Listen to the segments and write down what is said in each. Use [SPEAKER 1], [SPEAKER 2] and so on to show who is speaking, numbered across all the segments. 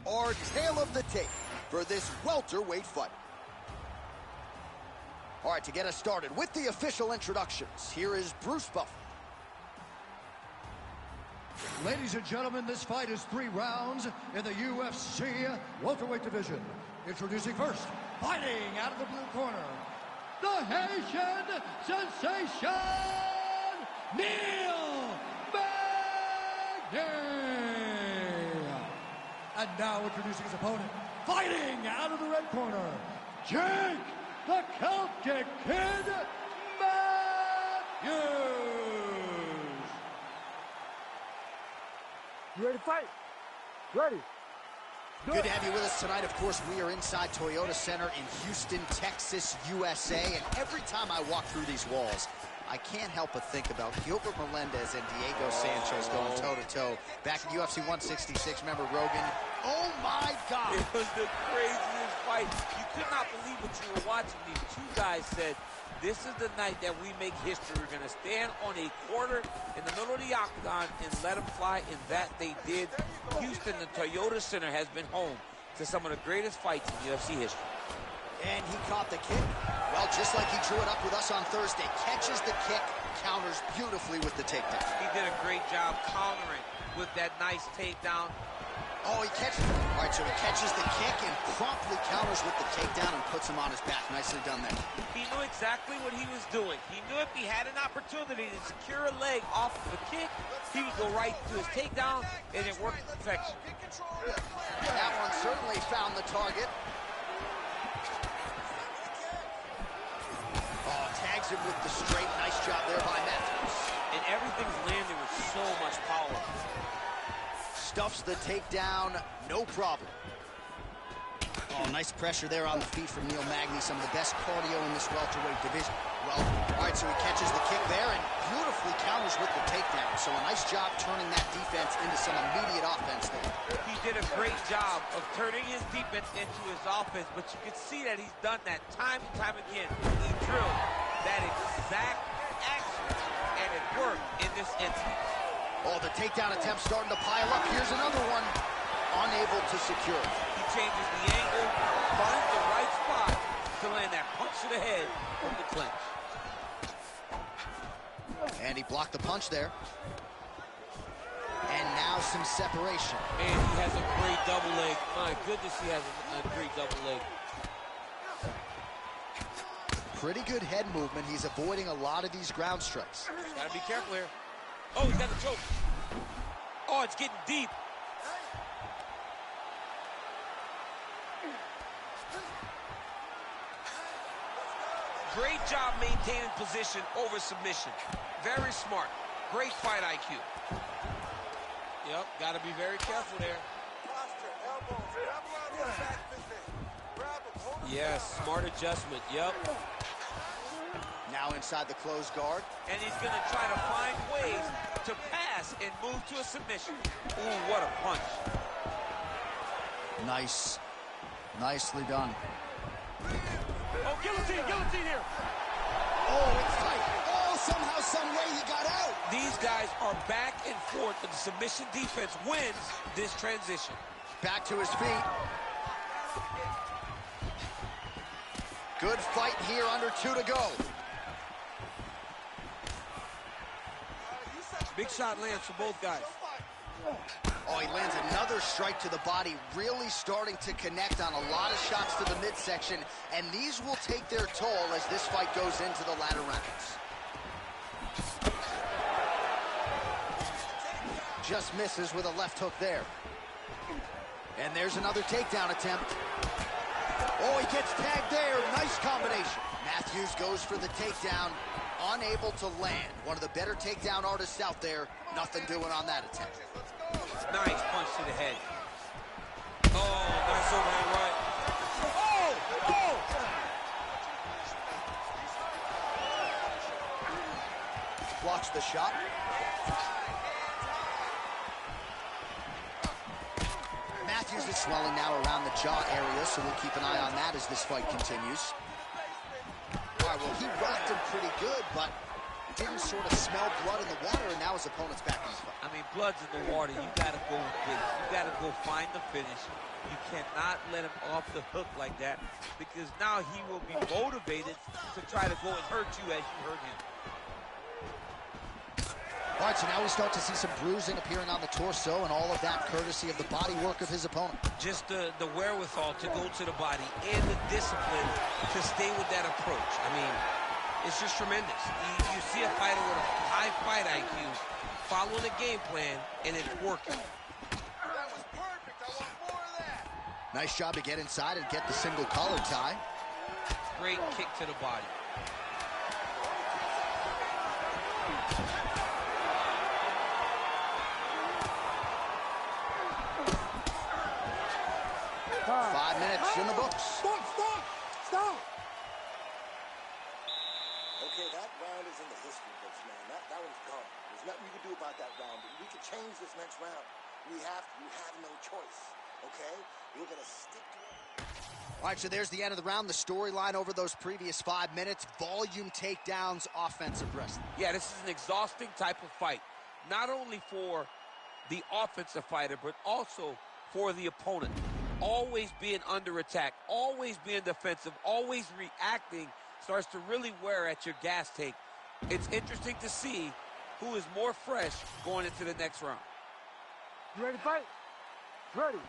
[SPEAKER 1] our tale of the tape for this welterweight fight. All right, to get us started with the official introductions, here is Bruce Buffer.
[SPEAKER 2] Ladies and gentlemen, this fight is 3 rounds in the UFC welterweight division. Introducing first, fighting out of the blue corner, the Haitian sensation, Neal Magny. And now introducing his opponent, fighting out of the red corner, Jake, the Celtic Kid, Matthews.
[SPEAKER 3] You ready to fight? Ready.
[SPEAKER 1] Good to have you with us tonight. Of course, we are inside Toyota Center in Houston, Texas, USA. And every time I walk through these walls, I can't help but think about Gilbert Melendez and Diego Sanchez going toe-to-toe back in UFC 166. Remember Rogan? Oh, my God.
[SPEAKER 4] It was the craziest fight. You could not believe what you were watching. These two guys said, this is the night that we make history. We're going to stand on a quarter in the middle of the octagon and let them fly, and that they did. Houston, the Toyota Center, has been home to some of the greatest fights in UFC history.
[SPEAKER 1] And he caught the kick. Well, just like he drew it up with us on Thursday. Catches the kick, counters beautifully with the takedown.
[SPEAKER 4] He did a great job countering with that nice takedown.
[SPEAKER 1] Oh, he catches it. All right, so he catches the kick and promptly counters with the takedown and puts him on his back. Nicely done there.
[SPEAKER 4] He knew exactly what he was doing. He knew if he had an opportunity to secure a leg off of the kick, he would go right to his takedown, and it worked to perfection.
[SPEAKER 1] That one certainly found the target. Oh, tags him with the straight. Nice job there by Matthews.
[SPEAKER 4] And everything's landing with so much power.
[SPEAKER 1] Stuffs the takedown, no problem. Oh, nice pressure there on the feet from Neal Magny. Some of the best cardio in this welterweight division. Well, all right, so he catches the kick there and beautifully counters with the takedown. So a nice job turning that defense into some immediate offense there.
[SPEAKER 4] He did a great job of turning his defense into his offense, but you can see that he's done that time and time again. He drilled that exact action, and it worked in this instance.
[SPEAKER 1] Oh, the takedown attempt starting to pile up. Here's another one. Unable to secure.
[SPEAKER 4] He changes the angle, finds the right spot to land that punch to the head from the clinch.
[SPEAKER 1] And he blocked the punch there. And now some separation.
[SPEAKER 4] And he has a great double leg. My goodness, he has a great double leg.
[SPEAKER 1] Pretty good head movement. He's avoiding a lot of these ground strikes.
[SPEAKER 4] Just gotta be careful here. Oh, he's got the choke. Oh, it's getting deep. Great job maintaining position over submission. Very smart. Great fight IQ. Yep, got to be very careful there. Yes, smart adjustment. Yep.
[SPEAKER 1] Now inside the closed guard.
[SPEAKER 4] And he's going to try to find ways to pass and move to a submission. Ooh, what a punch.
[SPEAKER 1] Nice. Nicely done.
[SPEAKER 4] Oh, guillotine here.
[SPEAKER 1] Oh, it's tight. Oh, somehow, some way he got out.
[SPEAKER 4] These guys are back and forth, but the submission defense wins this transition.
[SPEAKER 1] Back to his feet. Good fight here, under 2 to go.
[SPEAKER 4] Big shot lands for both guys.
[SPEAKER 1] Oh, he lands another strike to the body, really starting to connect on a lot of shots to the midsection, and these will take their toll as this fight goes into the latter rounds. Just misses with a left hook there. And there's another takedown attempt. Oh, he gets tagged there. Nice combination. Matthews goes for the takedown, unable to land. One of the better takedown artists out there. Nothing doing on that attempt.
[SPEAKER 4] Nice punch to the head. Oh, nice overhand right. Oh! Oh!
[SPEAKER 1] Blocks the shot. Matthews is swelling now around the jaw area, so we'll keep an eye on that as this fight continues. All right, well, he rocked him pretty good, but didn't sort of smell blood in the water, and now his opponent's back in the fight.
[SPEAKER 4] I mean, blood's in the water. You got to go get it. You got to go find the finish. You cannot let him off the hook like that, because now he will be motivated to try to go and hurt you as you hurt him.
[SPEAKER 1] All right, so now we start to see some bruising appearing on the torso, and all of that courtesy of the body work of his opponent.
[SPEAKER 4] Just the wherewithal to go to the body and the discipline to stay with that approach. I mean, it's just tremendous. You see a fighter with a high fight IQ following a game plan, and it's working.
[SPEAKER 5] That was perfect. I want more of that.
[SPEAKER 1] Nice job to get inside and get the single collar tie.
[SPEAKER 4] Great kick to the body.
[SPEAKER 3] Time.
[SPEAKER 1] 5 minutes in the books.
[SPEAKER 3] Stop, stop, stop.
[SPEAKER 5] Okay, that round is in the history books, man. That one's gone. There's nothing you can do about that round. But we can change this next round. You have no choice, okay? We're going to stick to it.
[SPEAKER 1] All right, so there's the end of the round. The storyline over those previous 5 minutes. Volume takedowns, offensive wrestling.
[SPEAKER 4] Yeah, this is an exhausting type of fight. Not only for the offensive fighter, but also for the opponent. Always being under attack, always being defensive, always reacting starts to really wear at your gas tank. It's interesting to see who is more fresh going into the next round.
[SPEAKER 3] You ready to fight? Ready.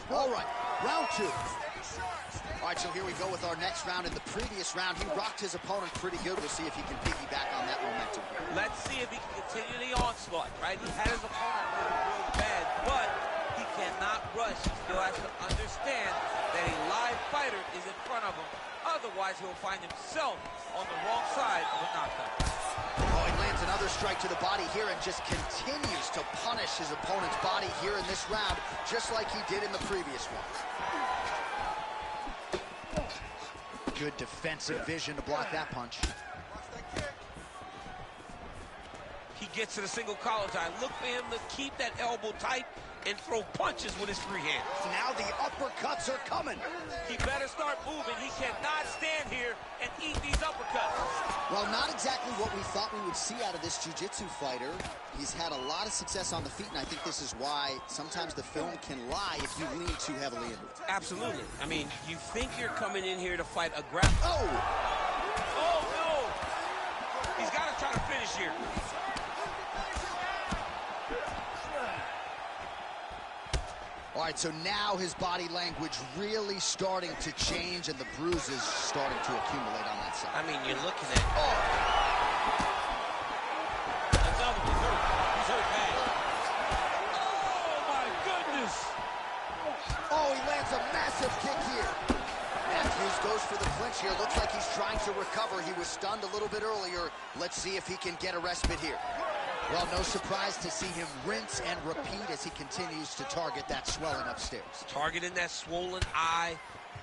[SPEAKER 1] All right, round 2. All right, so here we go with our next round. In the previous round, he rocked his opponent pretty good. We'll see if he can piggyback on that momentum here.
[SPEAKER 4] Let's see if he can continue the onslaught, right? He had his opponent real bad, but he cannot rush. He still has to understand that a live fighter is in front of him. Otherwise, he'll find himself on the wrong side of a knockout.
[SPEAKER 1] Oh, he lands another strike to the body here and just continues to punish his opponent's body here in this round, just like he did in the previous one. Good defensive vision to block that punch.
[SPEAKER 4] He gets to the single collar tie. Look for him to keep that elbow tight and throw punches with his free hand.
[SPEAKER 1] Now the uppercuts are coming.
[SPEAKER 4] He better start moving. He cannot stand here and eat these uppercuts.
[SPEAKER 1] Well, not exactly what we thought we would see out of this jiu-jitsu fighter. He's had a lot of success on the feet, and I think this is why sometimes the film can lie if you lean too heavily into it.
[SPEAKER 4] Absolutely. I mean, you think you're coming in here to fight a grappler.
[SPEAKER 1] Oh!
[SPEAKER 4] Oh, no! He's got to try to finish here.
[SPEAKER 1] All right, so now his body language really starting to change, and the bruises starting to accumulate on that side.
[SPEAKER 4] I mean, you're looking at...
[SPEAKER 1] Oh!
[SPEAKER 4] That's up. He's hurt. He's hurt bad. Oh, my goodness!
[SPEAKER 1] Oh, he lands a massive kick here. Matthews goes for the clinch here. Looks like he's trying to recover. He was stunned a little bit earlier. Let's see if he can get a respite here. Well, no surprise to see him rinse and repeat as he continues to target that swelling upstairs.
[SPEAKER 4] Targeting that swollen eye,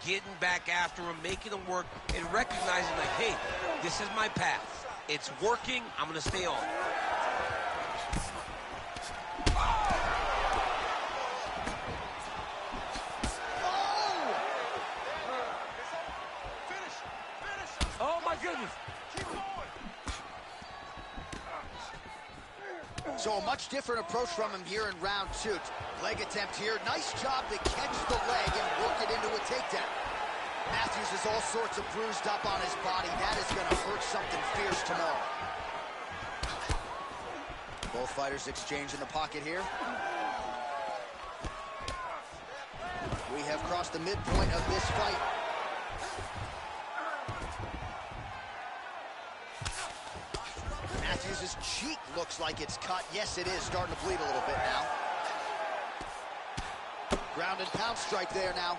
[SPEAKER 4] getting back after him, making him work, and recognizing like, hey, this is my path. It's working. I'm going to stay on. Oh, my goodness.
[SPEAKER 1] So a much different approach from him here in round 2. Leg attempt here. Nice job to catch the leg and work it into a takedown. Matthews is all sorts of bruised up on his body. That is going to hurt something fierce tomorrow. Both fighters exchange in the pocket here. We have crossed the midpoint of this fight. Matthews' cheek looks like it's cut. Yes, it is. Starting to bleed a little bit now. Ground and pound strike there now.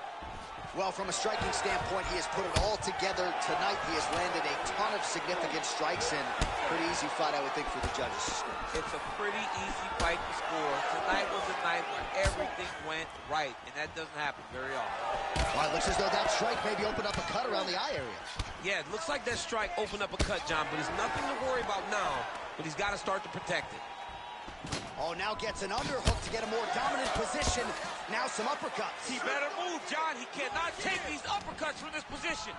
[SPEAKER 1] Well, from a striking standpoint, he has put it all together tonight. He has landed a ton of significant strikes, and pretty easy fight, I would think, for the judges to score.
[SPEAKER 4] It's a pretty easy fight to score. Tonight was a night where everything went right, and that doesn't happen very often.
[SPEAKER 1] Well, it looks as though that strike maybe opened up a cut around the eye area.
[SPEAKER 4] Yeah, it looks like that strike opened up a cut, John, but there's nothing to worry about now, but he's got to start to protect it.
[SPEAKER 1] Oh, now gets an underhook to get a more dominant position. Now some uppercuts.
[SPEAKER 4] He better move, John. He cannot take these uppercuts from this position.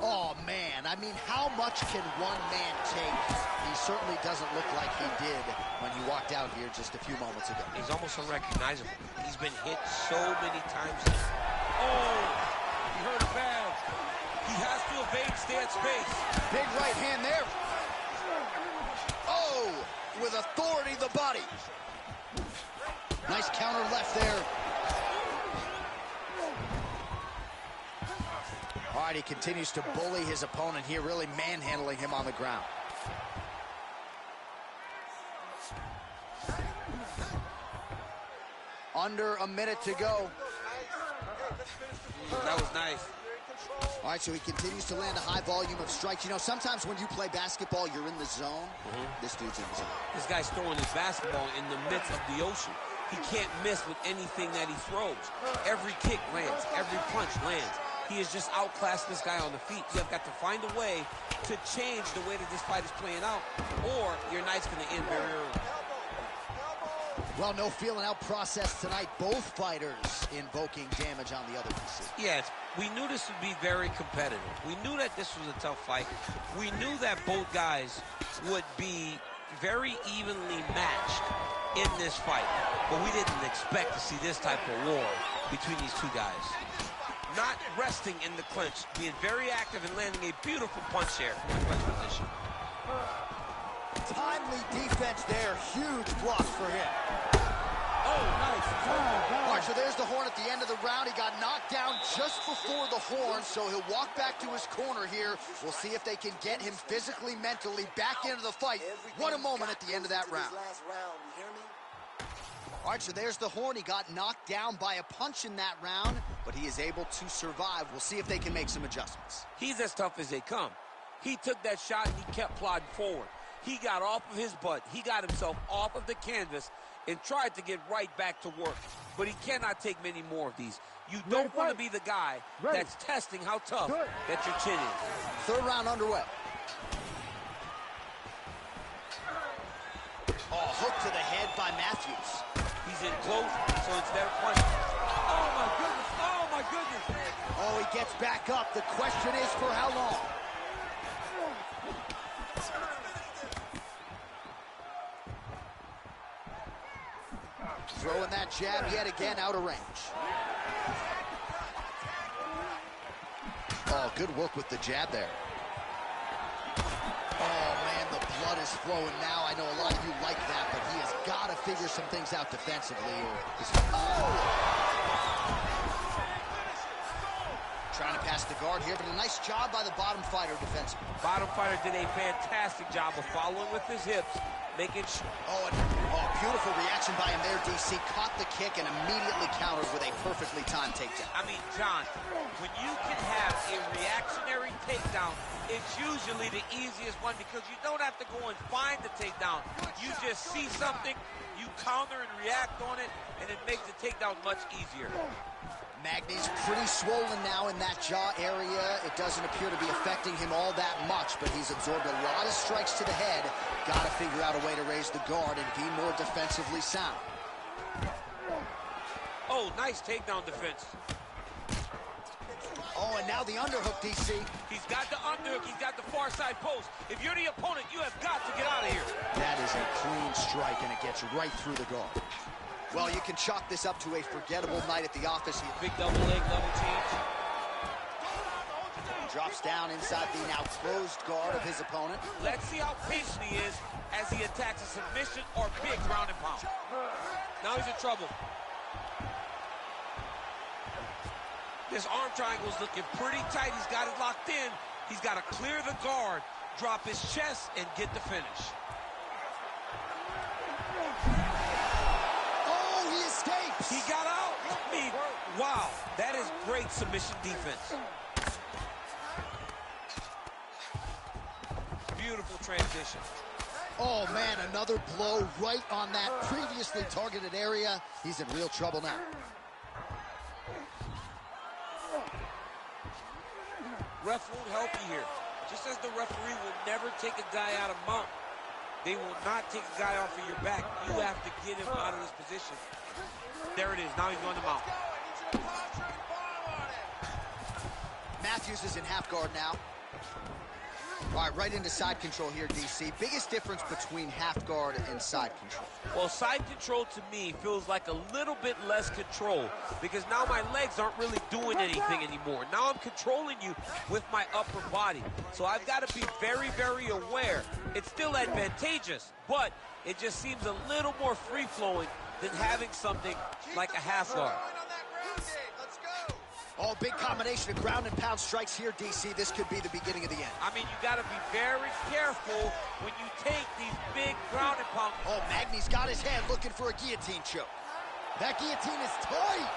[SPEAKER 1] Oh, man, I mean, how much can one man take? He certainly doesn't look like he did when he walked out here just a few moments ago.
[SPEAKER 4] He's almost unrecognizable. He's been hit so many times. Oh, he hurt it bad. He has to evade, stay at space.
[SPEAKER 1] Big right hand there. Oh, with authority, the body. Nice counter left there. All right, he continues to bully his opponent here, really manhandling him on the ground. Under a minute to go.
[SPEAKER 4] That was nice.
[SPEAKER 1] All right, so he continues to land a high volume of strikes. You know, sometimes when you play basketball, you're in the zone. This dude's in the zone.
[SPEAKER 4] This guy's throwing his basketball in the midst of the ocean. He can't miss with anything that he throws. Every kick lands. Every punch lands. He has just outclassed this guy on the feet. You have got to find a way to change the way that this fight is playing out, or your night's going to end very early.
[SPEAKER 1] Well, no feeling out process tonight. Both fighters invoking damage on the other DC.
[SPEAKER 4] Yes, we knew this would be very competitive. We knew that this was a tough fight. We knew that both guys would be very evenly matched in this fight. But we didn't expect to see this type of war between these two guys. Not resting in the clinch, being very active and landing a beautiful punch there from the clinch position.
[SPEAKER 1] Timely defense there. Huge block for him.
[SPEAKER 4] Oh, nice.
[SPEAKER 1] All right, so there's the horn at the end of the round. He got knocked down just before the horn, so he'll walk back to his corner here. We'll see if they can get him physically, mentally back into the fight. What a moment at the end of that round. All right, so there's the horn. He got knocked down by a punch in that round, but he is able to survive. We'll see if they can make some adjustments.
[SPEAKER 4] He's as tough as they come. He took that shot and he kept plodding forward. He got off of his butt. He got himself off of the canvas and tried to get right back to work. But he cannot take many more of these. You don't want to be the guy that's testing how tough that your chin is.
[SPEAKER 1] Third round underway. Oh, hook to the head by Matthews.
[SPEAKER 4] He's in close, so instead of punching. Oh, my goodness. Oh, my goodness.
[SPEAKER 1] Oh, he gets back up. The question is for how long? Throwing that jab yet again out of range. Oh, good work with the jab there. Oh, man, the blood is flowing now. I know a lot of you like that, but he has got to figure some things out defensively. Trying to pass the guard here, but a nice job by the bottom fighter defensively.
[SPEAKER 4] Bottom fighter did a fantastic job of following with his hips, making sure.
[SPEAKER 1] Oh, beautiful reaction by him there, DC. Caught the kick and immediately countered with a perfectly timed takedown.
[SPEAKER 4] I mean, John, when you can have a reactionary takedown, it's usually the easiest one because you don't have to go and find the takedown. You just see something, you counter and react on it, and it makes the takedown much easier.
[SPEAKER 1] Magny's pretty swollen now in that jaw area. It doesn't appear to be affecting him all that much, but he's absorbed a lot of strikes to the head. Got to figure out a way to raise the guard and be more defensively sound.
[SPEAKER 4] Oh, nice takedown defense.
[SPEAKER 1] Oh, and now the underhook, DC.
[SPEAKER 4] He's got the underhook. He's got the far side post. If you're the opponent, you have got to get out of here. That
[SPEAKER 1] is a clean strike, and it gets right through the guard. Well, you can chalk this up to a forgettable night at the office.
[SPEAKER 4] Big double leg level change.
[SPEAKER 1] Drops down inside the now closed guard of his opponent.
[SPEAKER 4] Let's see how patient he is as he attacks a submission or big ground and pound. Now he's in trouble. This arm triangle is looking pretty tight. He's got it locked in. He's got to clear the guard, drop his chest, and get the finish. He got out. I mean, wow, that is great submission defense. Beautiful transition.
[SPEAKER 1] Oh, man, another blow right on that previously targeted area. He's in real trouble now.
[SPEAKER 4] Ref won't help you here. Just as the referee will never take a guy out of mount, they will not take a guy off of your back. You have to get him out of this position. There it is. Now he's going to mount.
[SPEAKER 1] Matthews is in half guard now. All right, right into side control here, DC. Biggest difference between half guard and side control?
[SPEAKER 4] Well, side control to me feels like a little bit less control because now my legs aren't really doing anything anymore. Now I'm controlling you with my upper body. So I've got to be very, very aware. It's still advantageous, but it just seems a little more free-flowing than having something like a half guard.
[SPEAKER 1] Oh, big combination of ground and pound strikes here, DC. This could be the beginning of the end.
[SPEAKER 4] I mean, you got to be very careful when you take these big ground and pound.
[SPEAKER 1] Oh, Magny's got his hand looking for a guillotine choke. That guillotine is tight.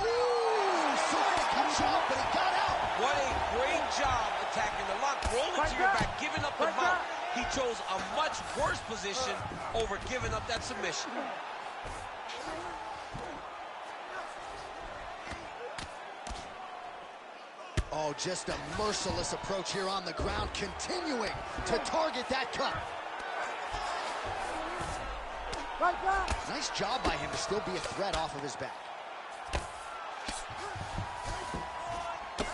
[SPEAKER 1] Ooh, Silva comes out, but he got out.
[SPEAKER 4] What a great job attacking the lock, rolling to your back, giving up the mount. He chose a much worse position over giving up that submission.
[SPEAKER 1] Oh, just a merciless approach here on the ground, continuing to target that cut. Nice job by him to still be a threat off of his back.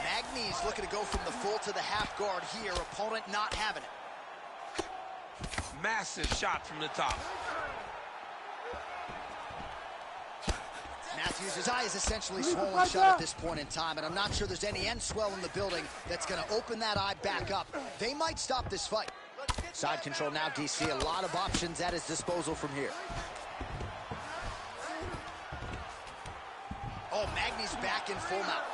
[SPEAKER 1] Magny's looking to go from the full to the half guard here. Opponent not having it.
[SPEAKER 4] Massive shot from the top.
[SPEAKER 1] Matthews, his eye is essentially swollen shut at this point in time, and I'm not sure there's any end swell in the building that's going to open that eye back up. They might stop this fight. Side control now, DC. A lot of options at his disposal from here. Oh, Magny's back in full mount.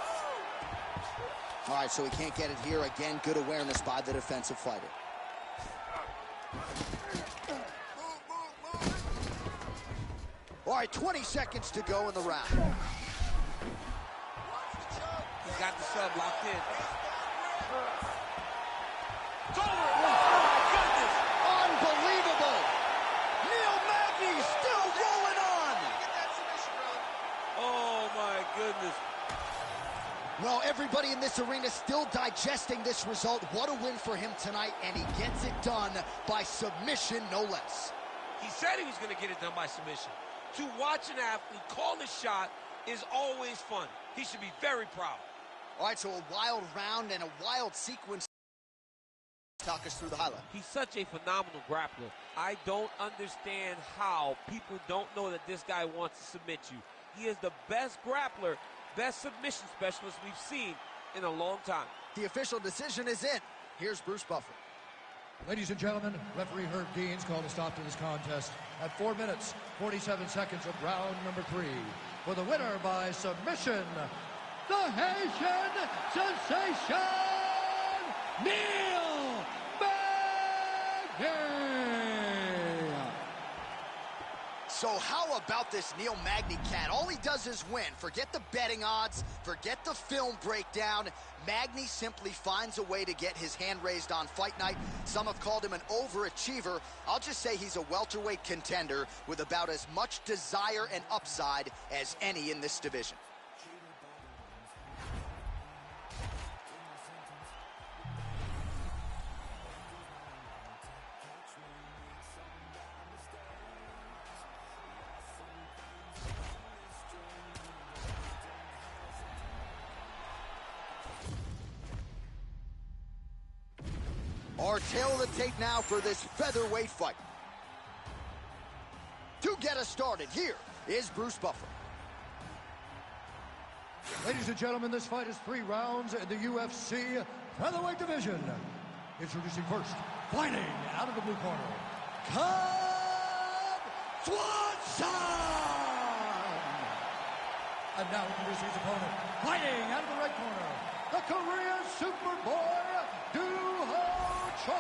[SPEAKER 1] All right, so he can't get it here. Again, good awareness by the defensive fighter. All right, 20 seconds to go in the round.
[SPEAKER 4] He got the sub locked in. It's over. Oh, my goodness.
[SPEAKER 1] Unbelievable. Neal Magny still rolling on.
[SPEAKER 4] Oh, my goodness.
[SPEAKER 1] Well, everybody in this arena still digesting this result. What a win for him tonight, and he gets it done by submission, no less.
[SPEAKER 4] He said he was going to get it done by submission. To watch an athlete call the shot is always fun. He should be very proud.
[SPEAKER 1] All right, so a wild round and a wild sequence. Talk us through the highlight.
[SPEAKER 4] He's such a phenomenal grappler. I don't understand how people don't know that this guy wants to submit you. He is the best grappler, best submission specialist we've seen in a long time.
[SPEAKER 1] The official decision is in. Here's Bruce Buffer.
[SPEAKER 2] Ladies and gentlemen, referee Herb Deans called a stop to this contest at 4 minutes, 47 seconds of round number 3. For the winner by submission, the Haitian sensation, Neal Magny!
[SPEAKER 1] So how about this Neal Magny cat? All he does is win. Forget the betting odds, forget the film breakdown. Magny simply finds a way to get his hand raised on fight night. Some have called him an overachiever. I'll just say he's a welterweight contender with about as much desire and upside as any in this division. Our tail of the tape now for this featherweight fight. To get us started, here is Bruce Buffer.
[SPEAKER 2] Ladies and gentlemen, this fight is 3 rounds in the UFC Featherweight division. Introducing first, fighting out of the blue corner, Swanson! And now introducing his opponent, fighting out of the red corner, the Korean Superboy, Dooho Choi!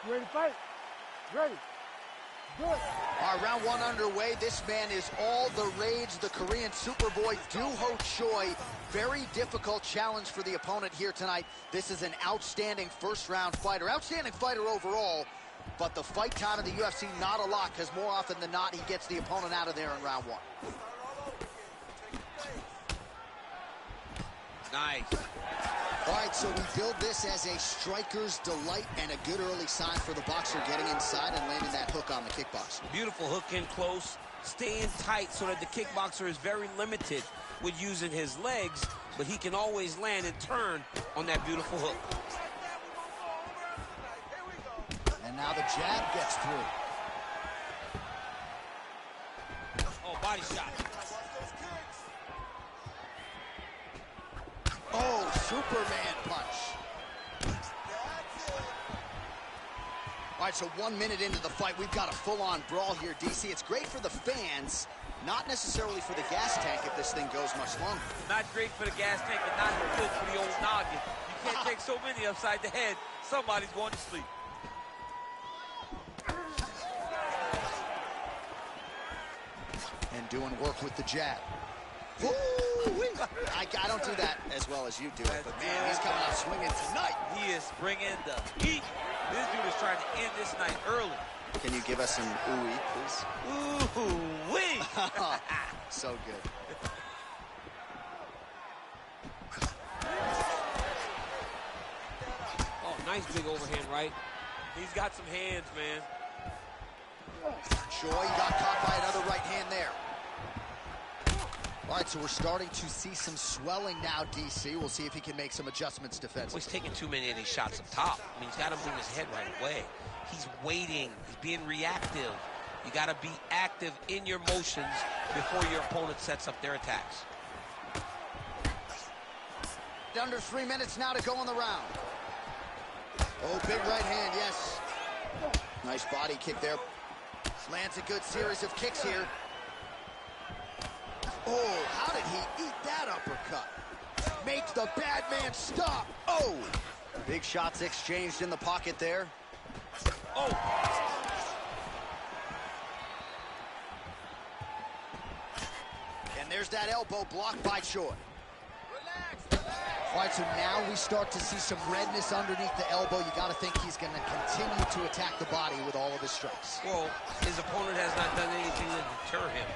[SPEAKER 3] You ready to fight? Ready. Good.
[SPEAKER 1] All right, round 1 underway. This man is all the rage, the Korean Superboy, Dooho Choi. Very difficult challenge for the opponent here tonight. This is an outstanding first-round fighter. Outstanding fighter overall, but the fight time in the UFC, not a lot, because more often than not, he gets the opponent out of there in round 1.
[SPEAKER 4] Nice.
[SPEAKER 1] All right, so we build this as a striker's delight and a good early sign for the boxer getting inside and landing that hook on the kickboxer.
[SPEAKER 4] Beautiful hook in close. staying tight so that the kickboxer is very limited with using his legs, but he can always land and turn on that beautiful hook.
[SPEAKER 1] And now the jab gets through.
[SPEAKER 4] Oh, body shot.
[SPEAKER 1] Oh, Superman punch. All right, so 1 minute into the fight, we've got a full-on brawl here, DC. It's great for the fans, not necessarily for the gas tank if this thing goes much longer.
[SPEAKER 4] Not great for the gas tank, but not good for the old noggin. You can't take so many upside the head. Somebody's going to sleep.
[SPEAKER 1] And doing work with the jab. I don't do that as well as you do it, but man, he's coming out swinging tonight.
[SPEAKER 4] He is bringing the heat. This dude is trying to end this night early.
[SPEAKER 1] Can you give us some ooh-wee, please?
[SPEAKER 4] Ooh-wee!
[SPEAKER 1] So good.
[SPEAKER 4] Oh, nice big overhand right. He's got some hands, man.
[SPEAKER 1] Choi got caught by another right hand there. All right, so we're starting to see some swelling now, DC. We'll see if he can make some adjustments defensively.
[SPEAKER 4] Well, he's taking too many of these shots up top. I mean, he's got to move his head right away. He's waiting. He's being reactive. You got to be active in your motions before your opponent sets up their attacks.
[SPEAKER 1] Under 3 minutes now to go in the round. Oh, big right hand, yes. Nice body kick there. Lands a good series of kicks here. Oh, how did he eat that uppercut? Make the bad man stop. Oh! Big shots exchanged in the pocket there.
[SPEAKER 4] Oh!
[SPEAKER 1] And there's that elbow blocked by Choi. All right, so now we start to see some redness underneath the elbow. You got to think he's going to continue to attack the body with all of his strikes.
[SPEAKER 4] Well, his opponent has not done anything to deter him.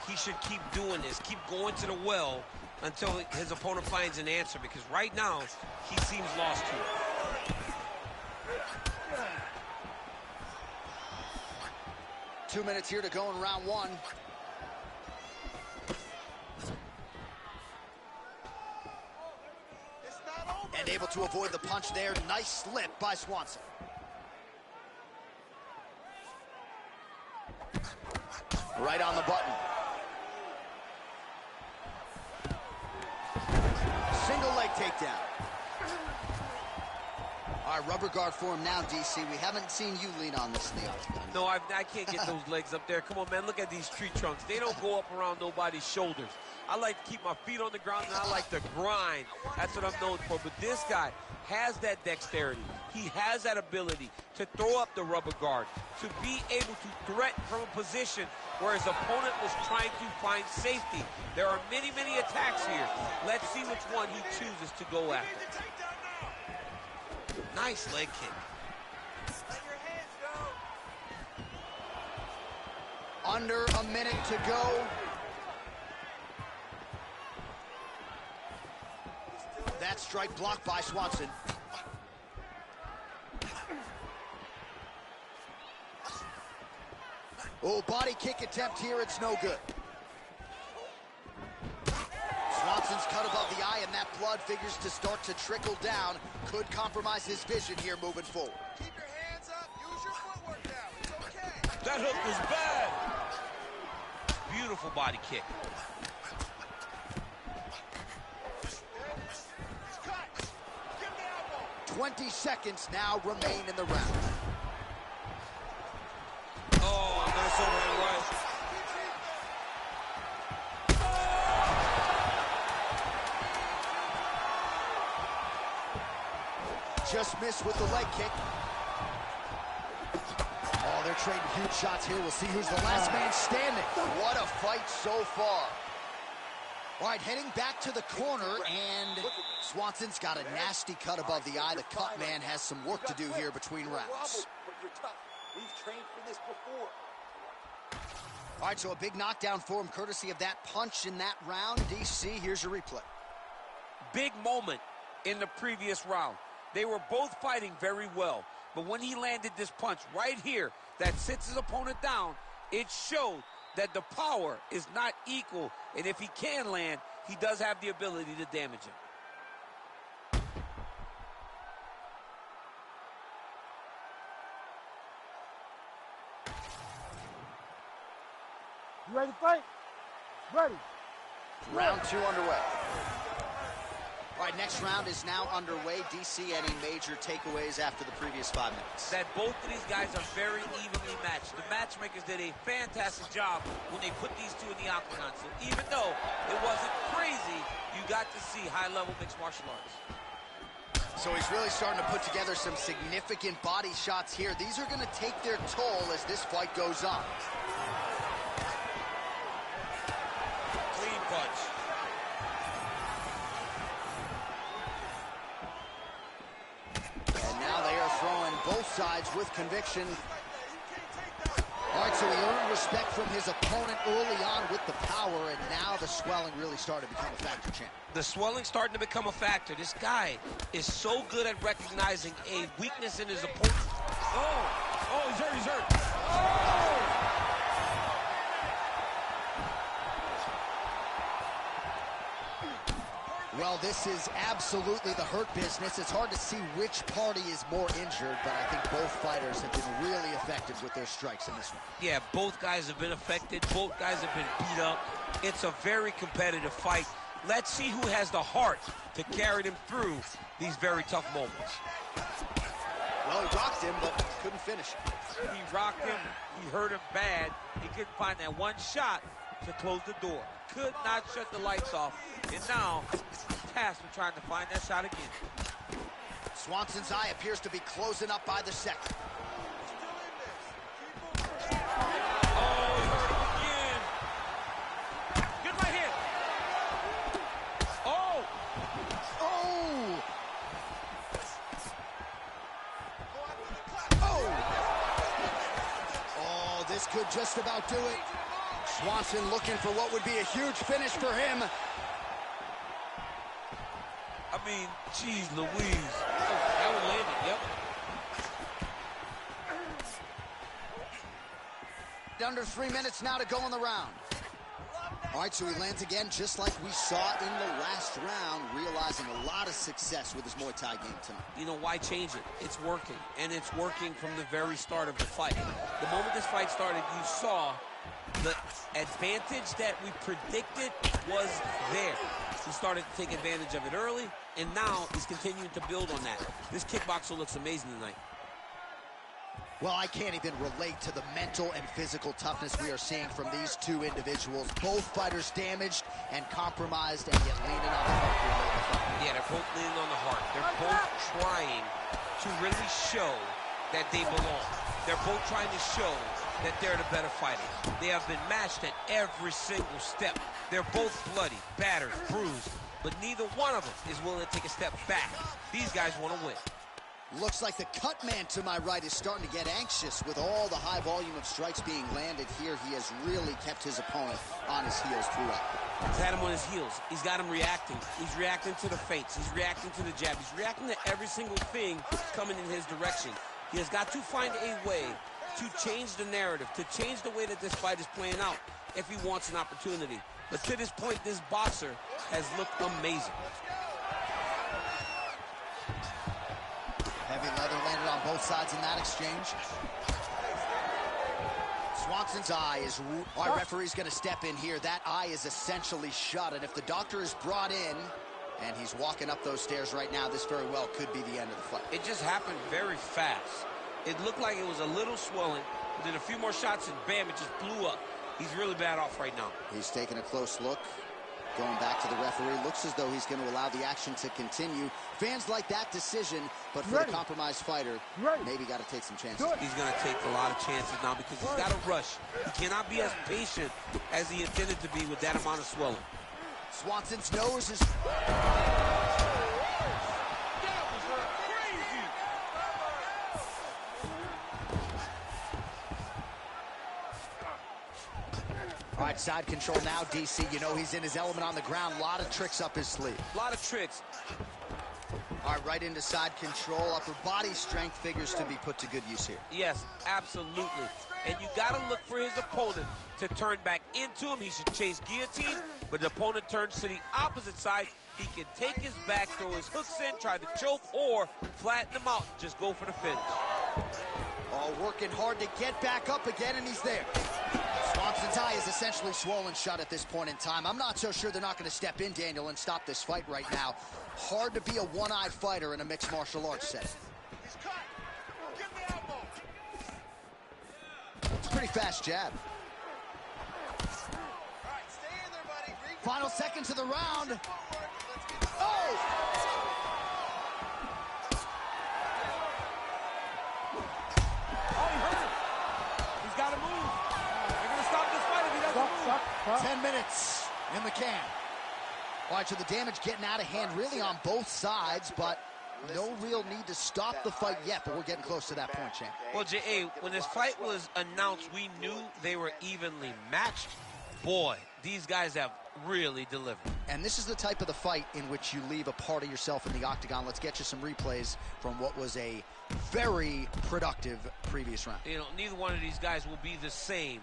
[SPEAKER 4] He should keep doing this, keep going to the well until his opponent finds an answer, because right now, he seems lost to it.
[SPEAKER 1] Two minutes here to go in round one. And able to avoid the punch there. Nice slip by Swanson. Right on the button. Single leg takedown. All right, rubber guard for him now, DC. We haven't seen you lean on this in the octagon.
[SPEAKER 4] No, I can't get those legs up there. Come on, man, look at these tree trunks. They don't go up around nobody's shoulders. I like to keep my feet on the ground, and I like to grind. That's what I'm known for. But this guy has that dexterity. He has that ability to throw up the rubber guard, to be able to threaten from a position where his opponent was trying to find safety. There are many, many attacks here. Let's see which one he chooses to go after. Nice leg kick.
[SPEAKER 1] Under a minute to go. That strike blocked by Swanson. Oh, body kick attempt here. It's no good. Swanson's cut above the eye, and that blood figures to start to trickle down. Could compromise his vision here moving forward.
[SPEAKER 5] Keep your hands up. Use your footwork now. It's okay.
[SPEAKER 4] That hook was bad. Beautiful body kick.
[SPEAKER 1] 20 seconds now remain in the round.
[SPEAKER 4] Oh, nice overhand right.
[SPEAKER 1] Just missed with the leg kick. Oh, they're trading huge shots here. We'll see who's the last man standing. What a fight so far. All right, heading back to the corner, and Swanson's got a nasty cut above the eye. The cut man has some work to do here between rounds.
[SPEAKER 5] But you're tough. We've trained for this before.
[SPEAKER 1] All right, so a big knockdown for him, courtesy of that punch in that round. DC, here's your replay.
[SPEAKER 4] Big moment in the previous round. They were both fighting very well, but when he landed this punch right here that sits his opponent down, it showed that the power is not equal, and if he can land, he does have the ability to damage him.
[SPEAKER 3] You ready to fight? Ready.
[SPEAKER 1] Round 2 underway. All right, next round is now underway. DC, any major takeaways after the previous 5 minutes?
[SPEAKER 4] That both of these guys are very evenly matched. The matchmakers did a fantastic job when they put these two in the octagon. So even though it wasn't crazy, you got to see high-level mixed martial arts.
[SPEAKER 1] So he's really starting to put together some significant body shots here. These are going to take their toll as this fight goes on.
[SPEAKER 4] Clean punch.
[SPEAKER 1] And now they are throwing both sides with conviction. All right, so he earned respect from his opponent early on with the power, and now the swelling really started to become a factor, champ.
[SPEAKER 6] The swelling starting to become a factor. This guy is so good at recognizing a weakness in his opponent.
[SPEAKER 4] Oh, he's hurt, he's hurt. Oh!
[SPEAKER 1] Well, this is absolutely the hurt business. It's hard to see which party is more injured, but I think both fighters have been really effective with their strikes in this one.
[SPEAKER 6] Yeah, both guys have been affected. Both guys have been beat up. It's a very competitive fight. Let's see who has the heart to carry them through these very tough moments.
[SPEAKER 1] Well, he rocked him, but couldn't finish it.
[SPEAKER 4] He rocked him. He hurt him bad. He couldn't find that one shot to close the door. Could not shut the lights off. And now, tasked with trying to find that shot again.
[SPEAKER 1] Swanson's eye appears to be closing up by the second.
[SPEAKER 4] Oh, he hurt him again. Good right hand. Oh!
[SPEAKER 1] Oh! Oh! Oh, this could just about do it. Swanson looking for what would be a huge finish for him.
[SPEAKER 4] I mean, geez Louise. That one landed, yep.
[SPEAKER 1] Under 3 minutes now to go in the round. All right, so he lands again just like we saw in the last round, realizing a lot of success with his Muay Thai game tonight.
[SPEAKER 6] You know, why change it? It's working, and it's working from the very start of the fight. The moment this fight started, you saw the advantage that we predicted was there. He started to take advantage of it early, and now he's continuing to build on that. This kickboxer looks amazing tonight.
[SPEAKER 1] Well, I can't even relate to the mental and physical toughness we are seeing from these two individuals. Both fighters damaged and compromised, and yet leaning on the heart.
[SPEAKER 6] Yeah, they're both leaning on the heart. They're both trying to really show that they belong. They're both trying to show that they're the better fighters. They have been matched at every single step. They're both bloody, battered, bruised, but neither one of them is willing to take a step back. These guys want to win.
[SPEAKER 1] Looks like the cut man to my right is starting to get anxious with all the high volume of strikes being landed here. He has really kept his opponent on his heels throughout.
[SPEAKER 6] He's had him on his heels. He's got him reacting. He's reacting to the feints. He's reacting to the jab. He's reacting to every single thing coming in his direction. He has got to find a way to change the narrative, to change the way that this fight is playing out if he wants an opportunity. But to this point, this boxer has looked amazing.
[SPEAKER 1] Heavy leather landed on both sides in that exchange. Swanson's eye is... Our referee's going to step in here. That eye is essentially shut, and if the doctor is brought in, and he's walking up those stairs right now, this very well could be the end of the fight.
[SPEAKER 6] It just happened very fast. It looked like it was a little swelling, did a few more shots, and bam, it just blew up. He's really bad off right now.
[SPEAKER 1] He's taking a close look. Going back to the referee. Looks as though he's going to allow the action to continue. Fans like that decision, but for the compromised fighter, maybe got to take some chances.
[SPEAKER 6] He's going to take a lot of chances now because he's got to rush. He cannot be as patient as he intended to be with that amount of swelling.
[SPEAKER 1] Swanson's nose is... All right, side control now, DC. You know he's in his element on the ground. A lot of tricks up his sleeve.
[SPEAKER 6] A lot of tricks.
[SPEAKER 1] All right, right into side control. Upper body strength figures to be put to good use here.
[SPEAKER 4] Yes, absolutely. And you got to look for his opponent to turn back into him. He should chase guillotine, but the opponent turns to the opposite side. He can take his back, throw his hooks in, try to choke, or flatten him out. Just go for the finish.
[SPEAKER 1] Oh, working hard to get back up again, and he's there. Swanson's eye is essentially swollen shut at this point in time. I'm not so sure they're not going to step in, Daniel, and stop this fight right now. Hard to be a one-eyed fighter in a mixed martial arts setting.
[SPEAKER 5] He's cut. Give me elbow.
[SPEAKER 1] It's a pretty fast jab.
[SPEAKER 5] All right, stay in there, buddy.
[SPEAKER 1] Final seconds of the round.
[SPEAKER 5] Let's get
[SPEAKER 1] Oh!
[SPEAKER 4] Oh, he hurt him. He's got to move. They're going to stop this fight if he doesn't move.
[SPEAKER 1] 10 minutes in the can. All right, so the damage getting out of hand really on both sides, but no real need to stop the fight yet, but we're getting close to that point, champ.
[SPEAKER 4] Well, J.A., when this fight was announced, we knew they were evenly matched. Boy, these guys have really delivered.
[SPEAKER 1] And this is the type of the fight in which you leave a part of yourself in the octagon. Let's get you some replays from what was a very productive previous round.
[SPEAKER 4] You know, neither one of these guys will be the same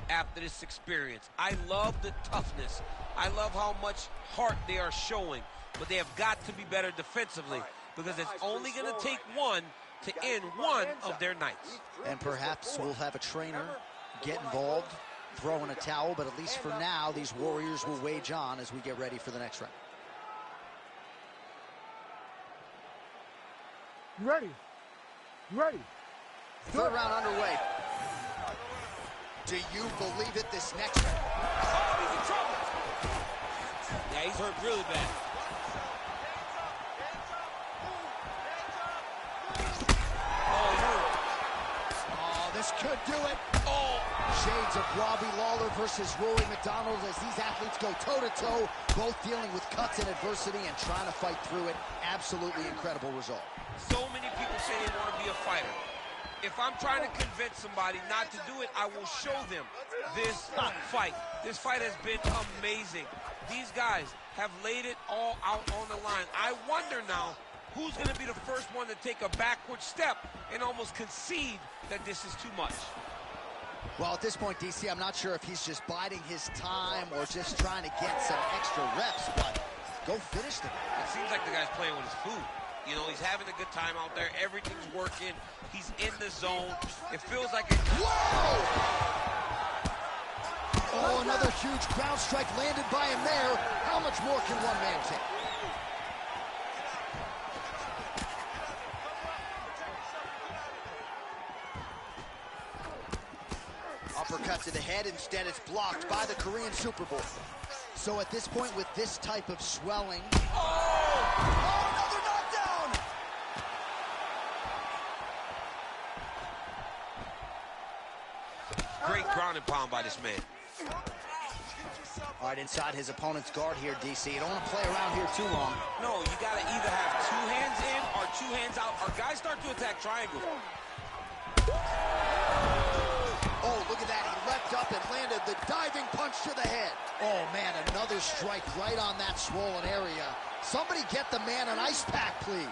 [SPEAKER 4] after this experience. I love the toughness. I love how much heart they are showing, but they have got to be better defensively because it's only going to take one to end one of their nights.
[SPEAKER 1] And perhaps we'll have a trainer get involved, throw in a towel, but at least for now, these warriors will wage on as we get ready for the next round.
[SPEAKER 3] You ready? You ready?
[SPEAKER 1] Third round underway. Do you believe it, this next round?
[SPEAKER 4] Oh, he's in trouble. Yeah, he's hurt really bad.
[SPEAKER 1] Oh, this could do it. Oh, shades of Robbie Lawler versus Rory McDonald as these athletes go toe-to-toe, both dealing with cuts and adversity and trying to fight through it. Absolutely incredible result.
[SPEAKER 4] So many people say they want to be a fighter. If I'm trying to convince somebody not to do it, I will show them this fight. This fight has been amazing. These guys have laid it all out on the line. I wonder now who's going to be the first one to take a backward step and almost concede that this is too much.
[SPEAKER 1] Well, at this point, DC, I'm not sure if he's just biding his time or just trying to get some extra reps, but go finish them.
[SPEAKER 4] It seems like the guy's playing with his food. You know, he's having a good time out there. Everything's working. He's in the zone. It feels like it.
[SPEAKER 1] Whoa! Oh, another huge ground strike landed by him there. How much more can one man take? Uppercut to the head. Instead, it's blocked by the Korean Super Bowl. So at this point, with this type of swelling... Oh, another knockdown!
[SPEAKER 4] Great ground and pound by this man.
[SPEAKER 1] All right, inside his opponent's guard here, DC. You don't want to play around here too long.
[SPEAKER 4] No, you got to either have two hands in or two hands out. Our guys start to attack triangles.
[SPEAKER 1] Oh, look at that. He leapt up and landed the diving punch to the head. Oh, man, another strike right on that swollen area. Somebody get the man an ice pack, please.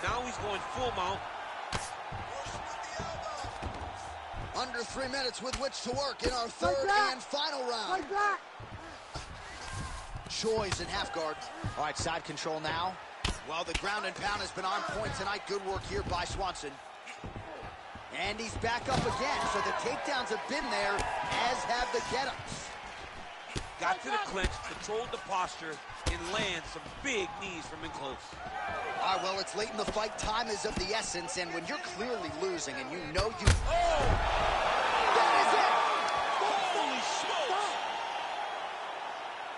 [SPEAKER 4] Now he's going full mount.
[SPEAKER 1] Under 3 minutes with which to work in our third and final round.
[SPEAKER 3] Like that.
[SPEAKER 1] Choi's in half guard. All right, side control now. Well, the ground and pound has been on point tonight. Good work here by Swanson. And he's back up again, so the takedowns have been there, as have the get-ups.
[SPEAKER 4] Got to the clinch, controlled the posture, and lands some big knees from in close.
[SPEAKER 1] All right, well, it's late in the fight. Time is of the essence, and when you're clearly losing and you know you...
[SPEAKER 4] Oh!
[SPEAKER 1] That is it!
[SPEAKER 4] Holy smokes!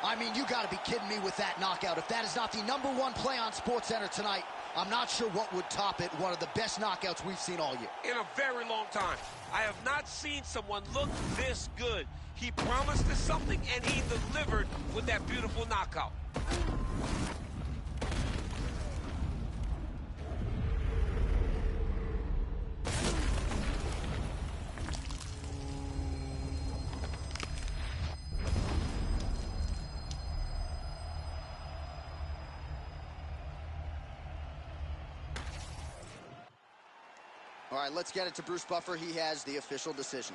[SPEAKER 1] I mean, you got to be kidding me with that knockout. If that is not the #1 play on SportsCenter tonight, I'm not sure what would top it. One of the best knockouts we've seen all year.
[SPEAKER 4] In a very long time. I have not seen someone look this good. He promised us something, and he delivered with that beautiful knockout.
[SPEAKER 1] All right, let's get it to Bruce Buffer. He has the official decision.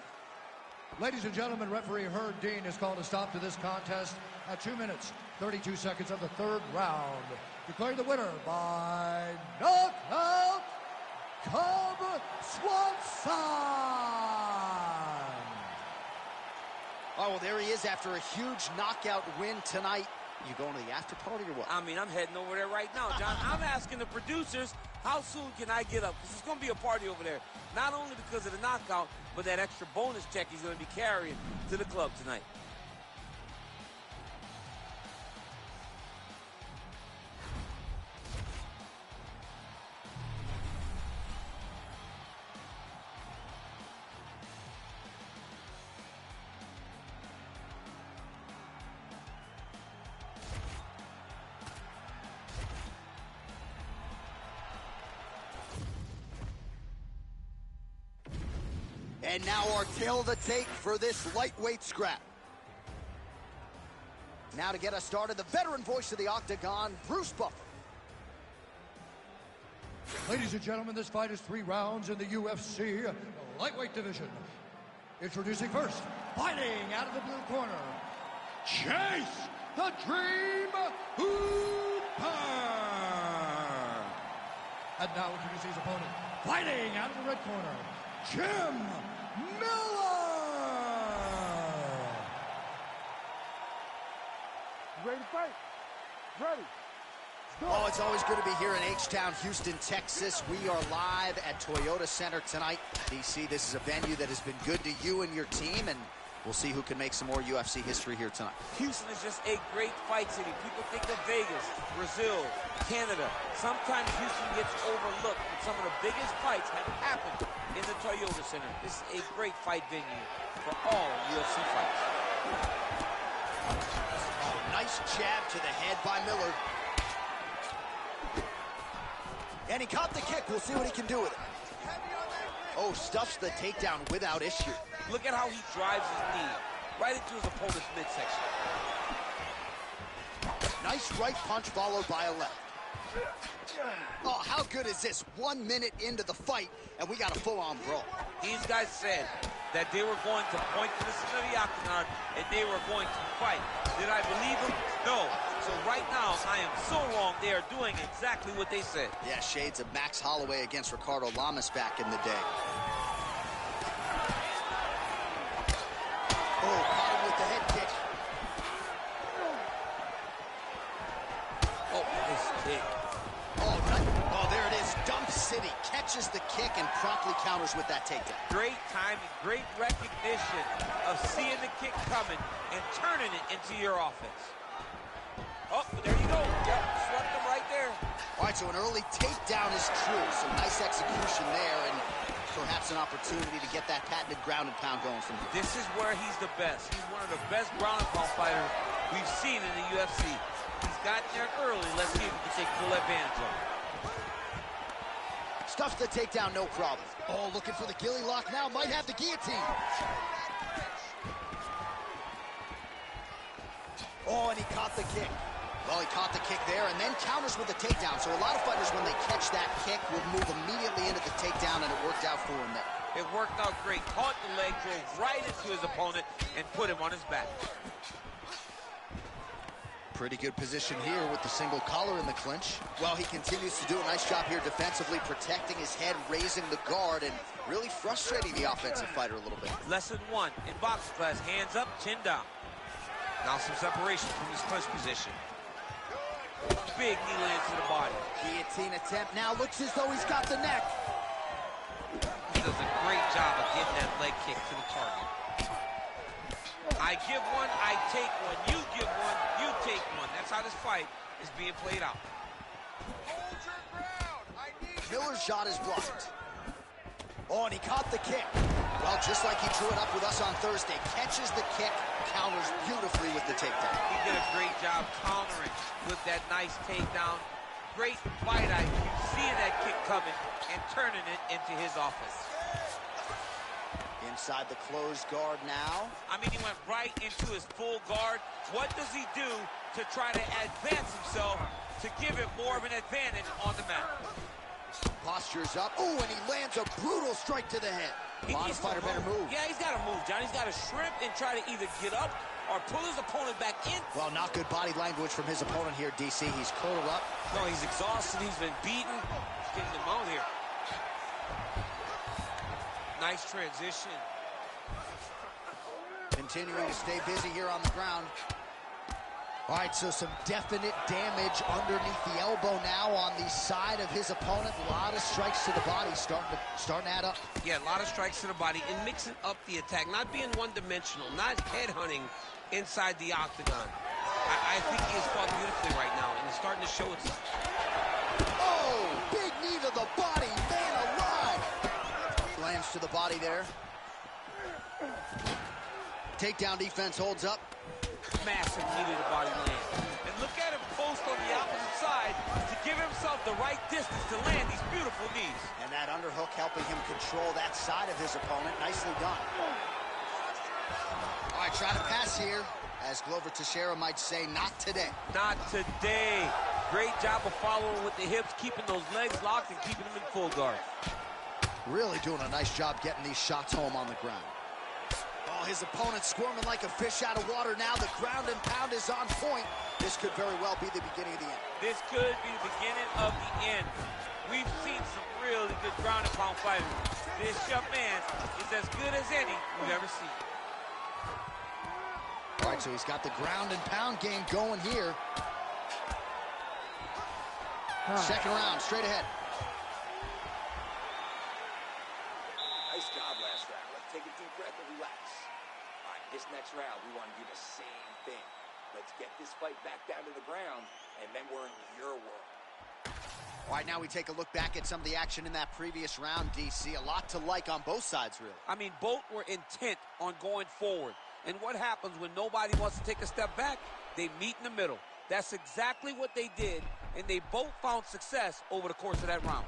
[SPEAKER 2] Ladies and gentlemen, referee Herb Dean has called a stop to this contest at 2 minutes, 32 seconds of the third round. Declaring the winner by knockout, Swanson!
[SPEAKER 1] Oh, well, there he is after a huge knockout win tonight. You going to the after party or what?
[SPEAKER 4] I mean, I'm heading over there right now, John. I'm asking the producers, how soon can I get up? Because it's going to be a party over there. Not only because of the knockout, but that extra bonus check he's going to be carrying to the club tonight.
[SPEAKER 1] And now our tail of the tape for this lightweight scrap. Now to get us started, the veteran voice of the Octagon, Bruce Buffer.
[SPEAKER 2] Ladies and gentlemen, this fight is 3 rounds in the UFC lightweight division. Introducing first, fighting out of the blue corner, Chase the Dream Hooper. And now introducing his opponent, fighting out of the red corner, Jim Miller!
[SPEAKER 3] Ready to fight? Ready.
[SPEAKER 1] Oh, it's always good to be here in H-Town, Houston, Texas. We are live at Toyota Center tonight. DC, this is a venue that has been good to you and your team, and we'll see who can make some more UFC history here tonight.
[SPEAKER 4] Houston is just a great fight city. People think of Vegas, Brazil, Canada. Sometimes Houston gets overlooked, but some of the biggest fights have happened in the Toyota Center. This is a great fight venue for all UFC fights.
[SPEAKER 1] Oh, nice jab to the head by Miller. And he caught the kick. We'll see what he can do with it. Oh, stuffs the takedown without issue.
[SPEAKER 4] Look at how he drives his knee right into his opponent's midsection.
[SPEAKER 1] Nice right punch followed by a left. Oh, how good is this? 1 minute into the fight, and we got a full-on brawl.
[SPEAKER 4] These guys said that they were going to point to the center of the octagon, and they were going to fight. Did I believe them? No. So right now, I am so wrong. They are doing exactly what they said.
[SPEAKER 1] Yeah, shades of Max Holloway against Ricardo Lamas back in the day. Oh, caught him with the head kick.
[SPEAKER 4] Oh, nice kick.
[SPEAKER 1] Oh, there it is. Dump City catches the kick and promptly counters with that takedown.
[SPEAKER 4] Great timing, great recognition of seeing the kick coming and turning it into your offense. Oh, there you go. Yep, swept him right there.
[SPEAKER 1] All right, so an early takedown is true. Some nice execution there and perhaps an opportunity to get that patented ground and pound going from here.
[SPEAKER 4] This is where he's the best. He's one of the best ground and pound fighters we've seen in the UFC. He's gotten there early. Let's see if he can take full advantage of it.
[SPEAKER 1] Stuffs the takedown, no problem. Oh, looking for the ghillie lock now. Might have the guillotine. Oh, and he caught the kick. Well, he caught the kick there and then counters with the takedown. So a lot of fighters, when they catch that kick, will move immediately into the takedown, and it worked out for him there.
[SPEAKER 4] It worked out great. Caught the leg, drove right into his opponent, and put him on his back.
[SPEAKER 1] Pretty good position here with the single collar in the clinch. Well, he continues to do a nice job here defensively, protecting his head, raising the guard, and really frustrating the offensive fighter a little bit.
[SPEAKER 4] Lesson 1 in boxing class, hands up, chin down. Now some separation from his clinch position. Big knee lands to the body.
[SPEAKER 1] Guillotine attempt now, looks as though he's got the neck.
[SPEAKER 4] He does a great job of getting that leg kick to the target. I give one, I take one. You give one, you take one. That's how this fight is being played out.
[SPEAKER 5] Hold your ground. I need you.
[SPEAKER 1] Miller's shot is blocked. Oh, and he caught the kick. Well, just like he drew it up with us on Thursday, catches the kick, counters beautifully with the takedown.
[SPEAKER 4] He did a great job countering with that nice takedown. Great fight IQ, seeing that kick coming and turning it into his offense.
[SPEAKER 1] Inside the closed guard now.
[SPEAKER 4] I mean, he went right into his full guard. What does he do to try to advance himself to give it more of an advantage on the mat?
[SPEAKER 1] postures up. Oh, and he lands a brutal strike to the head. A lot of fighter better move.
[SPEAKER 6] Yeah, he's got to move, John. He's got to shrimp and try to either get up or pull his opponent back in.
[SPEAKER 1] Well, not good body language from his opponent here, DC. He's curled up.
[SPEAKER 6] No, he's exhausted. He's been beaten. He's getting him out here. Nice transition.
[SPEAKER 1] Continuing to stay busy here on the ground. All right, so some definite damage underneath the elbow now on the side of his opponent. A lot of strikes to the body starting to add up.
[SPEAKER 6] Yeah, a lot of strikes to the body and mixing up the attack, not being one-dimensional, not headhunting inside the octagon. I think he is fought beautifully right now, and it's starting to show itself.
[SPEAKER 1] Oh, big knee to the body, man alive. Lands to the body there. Takedown defense holds up.
[SPEAKER 6] Massive knee to the body land. And look at him post on the opposite side to give himself the right distance to land these beautiful knees.
[SPEAKER 1] And that underhook helping him control that side of his opponent. Nicely done. All right, try to pass here. As Glover Teixeira might say, not today.
[SPEAKER 6] Not today. Great job of following with the hips, keeping those legs locked and keeping them in full guard.
[SPEAKER 1] Really doing a nice job getting these shots home on the ground. Oh, his opponent squirming like a fish out of water now. The ground and pound is on point. This could very well be the beginning of the end.
[SPEAKER 4] This could be the beginning of the end. We've seen some really good ground and pound fighters. This young man is as good as any we've ever seen.
[SPEAKER 1] All right, so he's got the ground and pound game going here. Second round, straight ahead.
[SPEAKER 5] Nice job last round. Let's take a deep breath and relax. All right, this next round, we want to do the same thing. Let's get this fight back down to the ground, and then we're in your world.
[SPEAKER 1] All right, now we take a look back at some of the action in that previous round, DC. A lot to like on both sides, really.
[SPEAKER 6] I mean, both were intent on going forward. And what happens when nobody wants to take a step back? They meet in the middle. That's exactly what they did, and they both found success over the course of that round.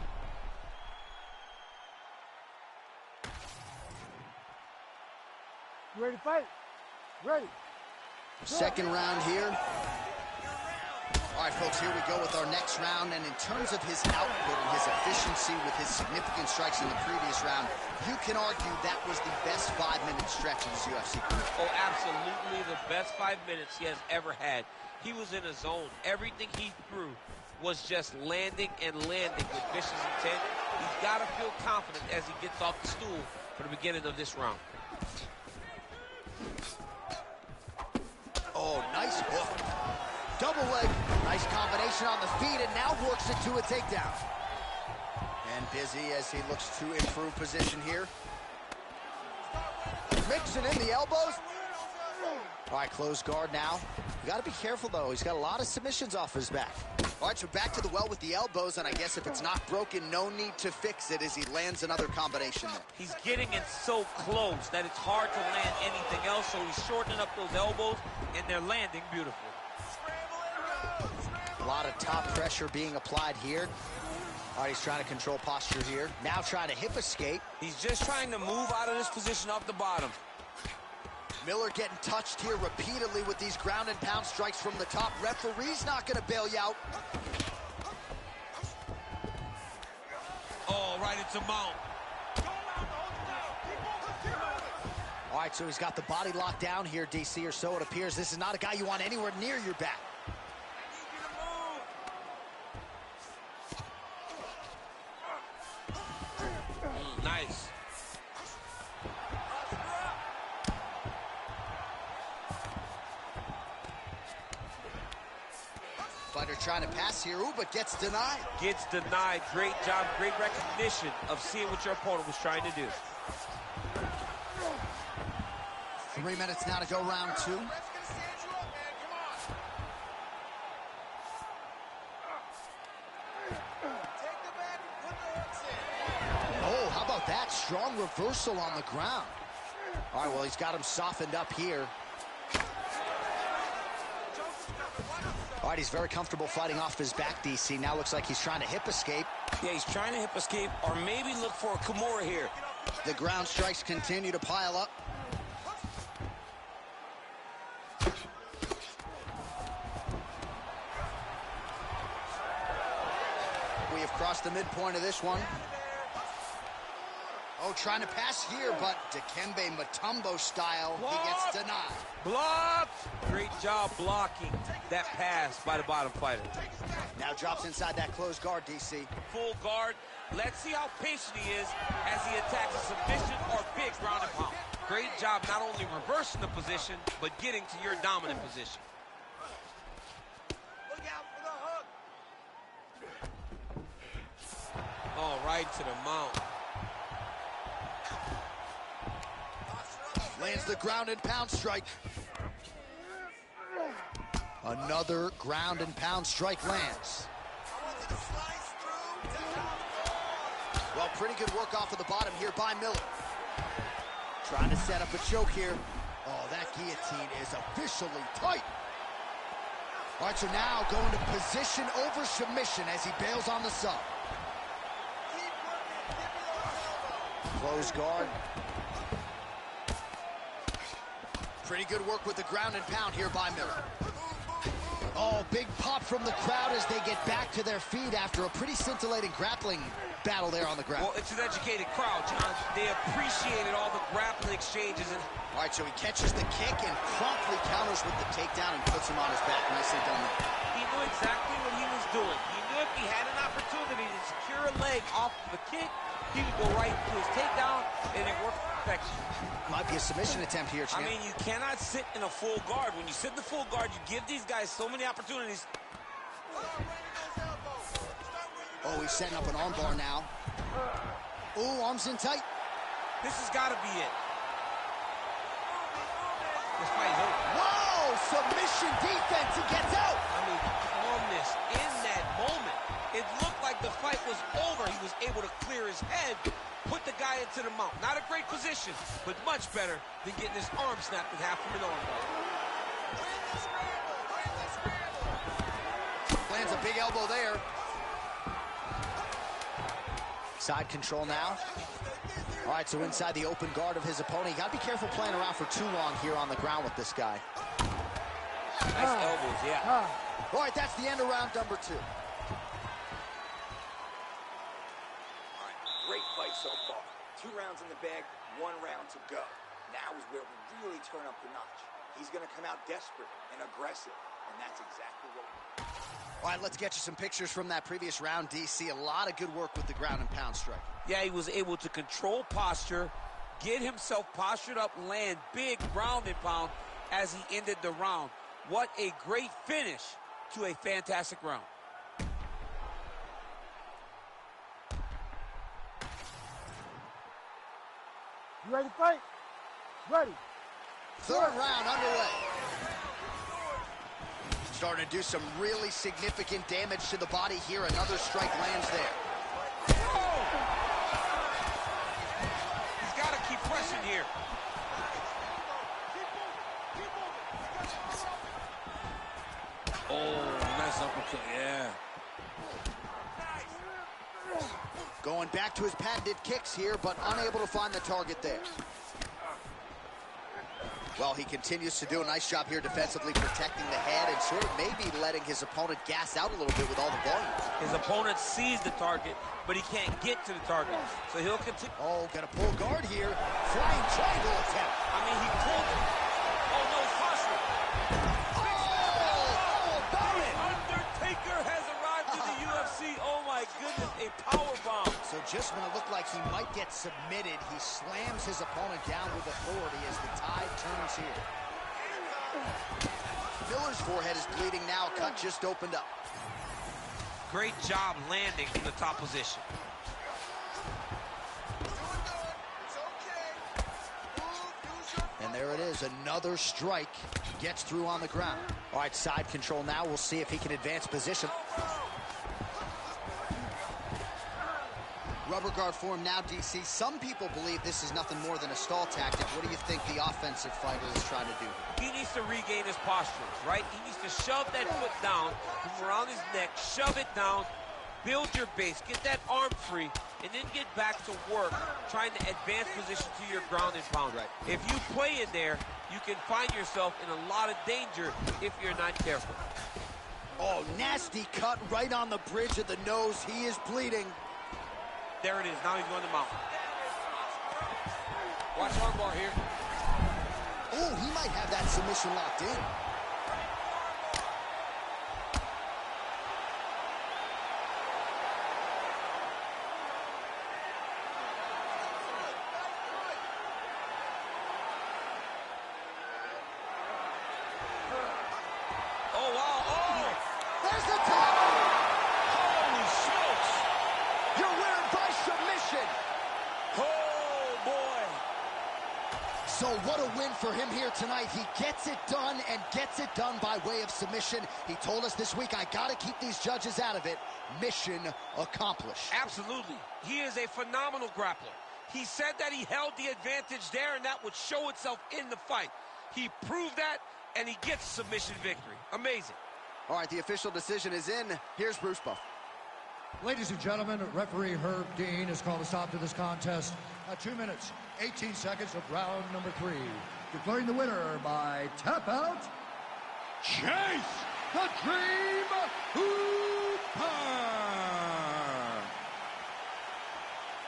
[SPEAKER 3] You ready to fight? Ready.
[SPEAKER 1] Second round here. All right, folks, here we go with our next round. And in terms of his output and his efficiency with his significant strikes in the previous round, you can argue that was the best 5-minute stretch of his UFC career.
[SPEAKER 6] Oh, absolutely the best 5 minutes he has ever had. He was in a zone. Everything he threw was just landing and landing with vicious intent. He's got to feel confident as he gets off the stool for the beginning of this round.
[SPEAKER 1] Oh, nice hook. Double leg. Nice combination on the feet, and now works it to a takedown. And busy as he looks to improve position here. Mixing in the elbows. All right, closed guard now. You got to be careful, though. He's got a lot of submissions off his back. All right, so back to the well with the elbows, and I guess if it's not broken, no need to fix it as he lands another combination there.
[SPEAKER 4] He's getting it so close that it's hard to land anything else, so he's shortening up those elbows, and they're landing beautiful.
[SPEAKER 1] A lot of top pressure being applied here. All right, he's trying to control posture here. Now trying to hip escape.
[SPEAKER 6] He's just trying to move out of this position off the bottom.
[SPEAKER 1] Miller getting touched here repeatedly with these ground and pound strikes from the top. Referee's not going to bail you out.
[SPEAKER 6] Oh, right into mount.
[SPEAKER 1] All right, so he's got the body locked down here, DC, or so it appears. This is not a guy you want anywhere near your back.
[SPEAKER 6] Nice.
[SPEAKER 1] Fighter trying to pass here, ooh, but gets denied.
[SPEAKER 4] Gets denied. Great job, great recognition of seeing what your opponent was trying to do.
[SPEAKER 1] 3 minutes now to go round two. Oh, how about that? Strong reversal on the ground. All right, well, he's got him softened up here. All right, he's very comfortable fighting off his back, DC. Now looks like he's trying to hip escape.
[SPEAKER 6] Yeah, he's trying to hip escape or maybe look for a Kimura here.
[SPEAKER 1] The ground strikes continue to pile up. across the midpoint of this one. Oh, trying to pass here, but Dikembe Mutombo style, he gets denied.
[SPEAKER 4] Blocked! Great job blocking that pass by the bottom fighter.
[SPEAKER 1] Now drops inside that closed guard, DC.
[SPEAKER 4] Full guard. Let's see how patient he is as he attacks a submission or big ground and pound. Great job not only reversing the position, but getting to your dominant position.
[SPEAKER 5] Look out for the hook.
[SPEAKER 6] Oh, right to the mount.
[SPEAKER 1] Lands the ground and pound strike. Another ground and pound strike lands. Well, pretty good work off of the bottom here by Miller. Trying to set up a choke here. Oh, that guillotine is officially tight. All right, so now going to position over submission as he bails on the sub. Close guard. Pretty good work with the ground and pound here by Miller. Oh, big pop from the crowd as they get back to their feet after a pretty scintillating grappling battle there on the ground.
[SPEAKER 4] Well, it's an educated crowd, John. They appreciated all the grappling exchanges.
[SPEAKER 1] All right, so he catches the kick and promptly counters with the takedown and puts him on his back. Nicely done there.
[SPEAKER 4] He knew exactly what he was doing. He knew if he had an opportunity to secure a leg off of the kick, he would go right to his takedown, and it worked to perfection.
[SPEAKER 1] Might be a submission attempt here, champ.
[SPEAKER 4] I mean, you cannot sit in a full guard. When you sit in the full guard, you give these guys so many opportunities.
[SPEAKER 1] Oh, he's setting up an armbar now. Oh, arms in tight.
[SPEAKER 4] This has got to be it. This fight is over.
[SPEAKER 1] Whoa, submission defense, he gets out.
[SPEAKER 4] I mean, calmness in that moment. It looked like the fight was over. He was able to clear his head, put the guy into the mount. Not a great position, but much better than getting his arm snapped in half from an armbar.
[SPEAKER 1] Lands a big elbow there. Side control now. All right, so inside the open guard of his opponent. You got to be careful playing around for too long here on the ground with this guy.
[SPEAKER 4] Nice elbows, yeah.
[SPEAKER 1] All right, that's the end of round number 2.
[SPEAKER 5] Great fight so far. 2 rounds in the bag, 1 round to go. Now is where we really turn up the notch. He's going to come out desperate and aggressive, and that's exactly what we want.
[SPEAKER 1] All right, let's get you some pictures from that previous round, DC. A lot of good work with the ground and pound strike.
[SPEAKER 4] Yeah, he was able to control posture, get himself postured up, land big ground and pound as he ended the round. What a great finish to a fantastic round.
[SPEAKER 3] You ready to fight? Ready.
[SPEAKER 1] 3rd round underway. Starting to do some really significant damage to the body here. Another strike lands there.
[SPEAKER 4] He's got to keep pressing here.
[SPEAKER 6] Oh, nice uppercut, yeah.
[SPEAKER 1] Going back to his patented kicks here, but unable to find the target there. Well, he continues to do a nice job here defensively, protecting the head and sort of maybe letting his opponent gas out a little bit with all the volume.
[SPEAKER 4] His opponent sees the target, but he can't get to the target. So he'll continue.
[SPEAKER 1] Oh, got a pull guard here. Flying triangle attempt.
[SPEAKER 4] I mean, he pulled it. Oh, no, it's posture. Undertaker has arrived to the UFC. Oh, my goodness, a power bomb.
[SPEAKER 1] So just when it looked like he might get submitted, he slams his opponent down with authority as the tide turns here. Miller's forehead is bleeding now. Cut just opened up.
[SPEAKER 4] Great job landing from the top position.
[SPEAKER 1] And there it is, another strike. Gets through on the ground. All right, side control now. We'll see if he can advance position. Rubber guard form now, DC. Some people believe this is nothing more than a stall tactic. What do you think the offensive fighter is trying to do?
[SPEAKER 4] He needs to regain his posture, right? He needs to shove that foot down from around his neck, shove it down, build your base, get that arm free, and then get back to work trying to advance position to your ground and pound.
[SPEAKER 1] Right.
[SPEAKER 4] If you play in there, you can find yourself in a lot of danger if you're not careful.
[SPEAKER 1] Oh, nasty cut right on the bridge of the nose. He is bleeding.
[SPEAKER 6] There it is. Now he's going to mount.
[SPEAKER 4] Watch armbar here.
[SPEAKER 1] Oh, he might have that submission locked in.
[SPEAKER 6] Oh, wow. Oh!
[SPEAKER 1] There's the tap!
[SPEAKER 6] Holy smokes!
[SPEAKER 1] Your winner by submission!
[SPEAKER 6] Oh, boy!
[SPEAKER 1] So what a win for him here tonight. He gets it done and gets it done by way of submission. He told us this week, I gotta keep these judges out of it. Mission accomplished.
[SPEAKER 6] Absolutely. He is a phenomenal grappler. He said that he held the advantage there, and that would show itself in the fight. He proved that, and he gets submission victory. Amazing.
[SPEAKER 1] All right, the official decision is in. Here's Bruce Buff.
[SPEAKER 2] Ladies and gentlemen, referee Herb Dean has called a stop to this contest at 2 minutes, 18 seconds of round number 3. Declaring the winner by tap out, Chase the Dream Hooper!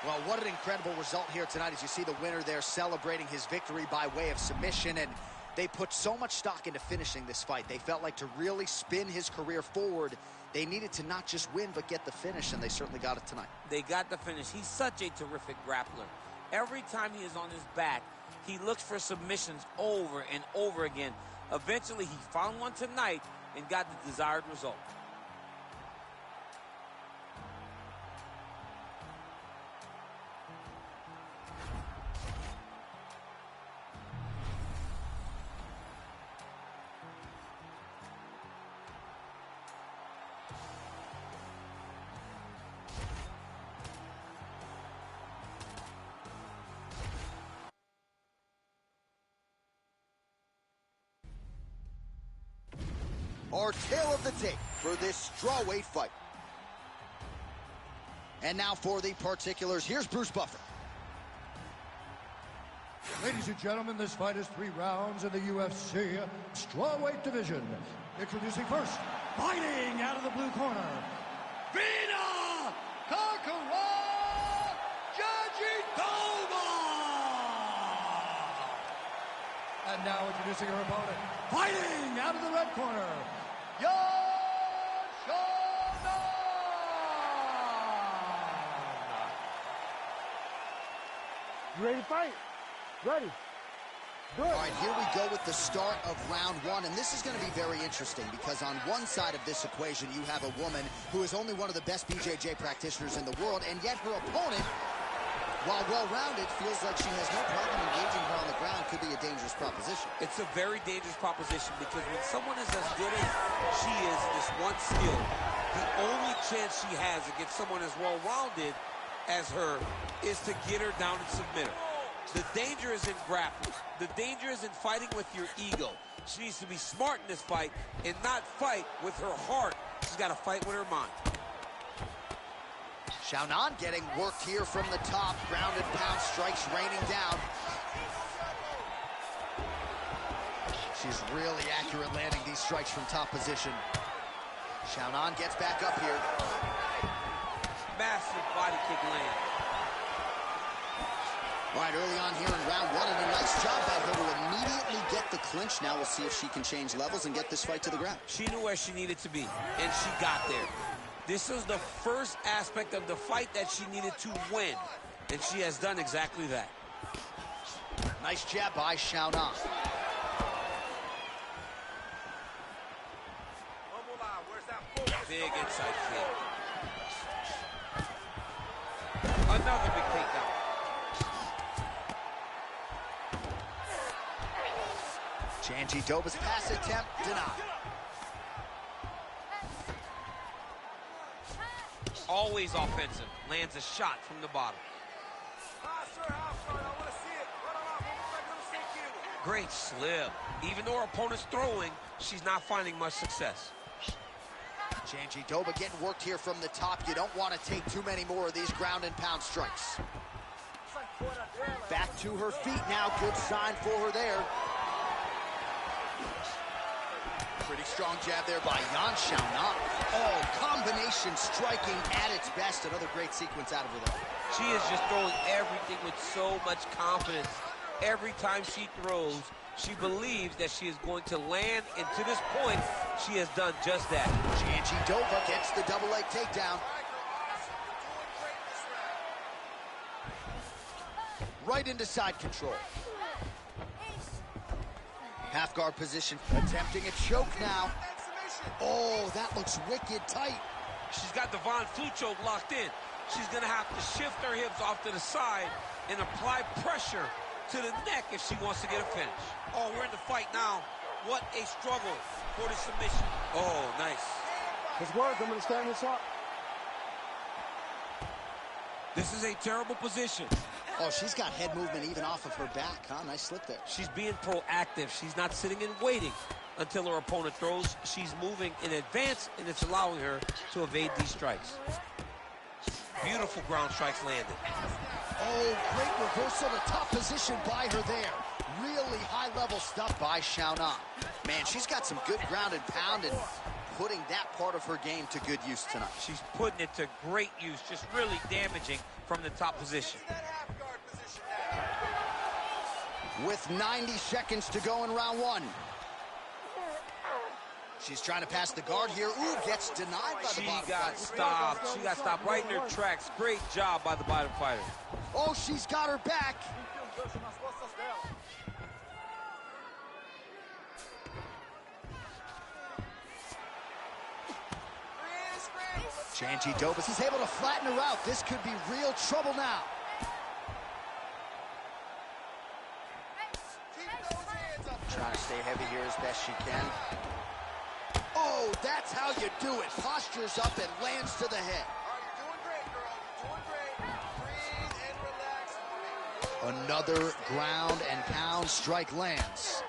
[SPEAKER 1] Well, what an incredible result here tonight as you see the winner there celebrating his victory by way of submission. And they put so much stock into finishing this fight. They felt like to really spin his career forward, they needed to not just win, but get the finish, and they certainly got it tonight.
[SPEAKER 6] They got the finish. He's such a terrific grappler. Every time he is on his back, he looks for submissions over and over again. Eventually, he found one tonight and got the desired result.
[SPEAKER 1] Our tale of the tape for this strawweight fight. And now for the particulars, here's Bruce Buffer.
[SPEAKER 2] Ladies and gentlemen, this fight is 3 rounds in the UFC strawweight division. Introducing first, fighting out of the blue corner, Virna Jandiroba! And now introducing her opponent, fighting out of the red corner, Xiaonan!
[SPEAKER 3] You ready to fight? Ready. Good.
[SPEAKER 1] All right, here we go with the start of round 1, and this is going to be very interesting because on one side of this equation, you have a woman who is only one of the best BJJ practitioners in the world, and yet her opponent, while well-rounded, feels like she has no problem engaging her on the ground. Could be a dangerous proposition.
[SPEAKER 6] It's a very dangerous proposition because when someone is as good as she is in this one skill, the only chance she has against someone as well-rounded as her is to get her down and submit her. The danger is in grappling. The danger is in fighting with your ego. She needs to be smart in this fight and not fight with her heart. She's got to fight with her mind.
[SPEAKER 1] Xiaonan getting worked here from the top. Ground and pound strikes raining down. She's really accurate landing these strikes from top position. Xiaonan gets back up here.
[SPEAKER 6] Massive body kick land.
[SPEAKER 1] All right, early on here in round 1, and a nice job by her to immediately get the clinch. Now we'll see if she can change levels and get this fight to the ground.
[SPEAKER 6] She knew where she needed to be, and she got there. This was the first aspect of the fight that she needed to win, and she has done exactly that.
[SPEAKER 1] Nice jab by Xiaonan.
[SPEAKER 6] Big inside kick. Another big takedown.
[SPEAKER 1] Jandiroba's pass attempt denied.
[SPEAKER 6] Always offensive. Lands a shot from the bottom. Great slip. Even though her opponent's throwing, she's not finding much success.
[SPEAKER 1] Jandiroba getting worked here from the top. You don't want to take too many more of these ground and pound strikes. Back to her feet now. Good sign for her there. Pretty strong jab there by Xiaonan. Oh, combination striking at its best. Another great sequence out of her there.
[SPEAKER 6] She is just throwing everything with so much confidence. Every time she throws, she believes that she is going to land, and to this point, she has done just that.
[SPEAKER 1] Jandiroba gets the double leg takedown. Right into side control. Half guard position, attempting a choke now. Oh, that looks wicked tight.
[SPEAKER 6] She's got the Von Flue choke locked in. She's gonna have to shift her hips off to the side and apply pressure to the neck if she wants to get a finish. Oh, we're in the fight now. What a struggle for the submission. Oh, nice.
[SPEAKER 3] It's work. I'm going to stand this up.
[SPEAKER 6] This is a terrible position.
[SPEAKER 1] Oh, she's got head movement even off of her back, huh? Nice slip there.
[SPEAKER 6] She's being proactive. She's not sitting and waiting until her opponent throws. She's moving in advance, and it's allowing her to evade these strikes. Beautiful ground strikes landed.
[SPEAKER 1] Oh, great reversal to top position by her there. Really high-level stuff by Xiaonan. Man, she's got some good ground and pound and putting that part of her game to good use tonight.
[SPEAKER 6] She's putting it to great use, just really damaging from the top position.
[SPEAKER 1] With 90 seconds to go in round one. She's trying to pass the guard here. Ooh, gets denied by the bottom fighter.
[SPEAKER 6] She got stopped right in her tracks. Great job by the bottom fighter.
[SPEAKER 1] Oh, she's got her back. Jandiroba is able to flatten her out. This could be real trouble now. Trying to stay heavy here as best she can. Oh, that's how you do it. Postures up and lands to the head. Another ground and pound strike lands.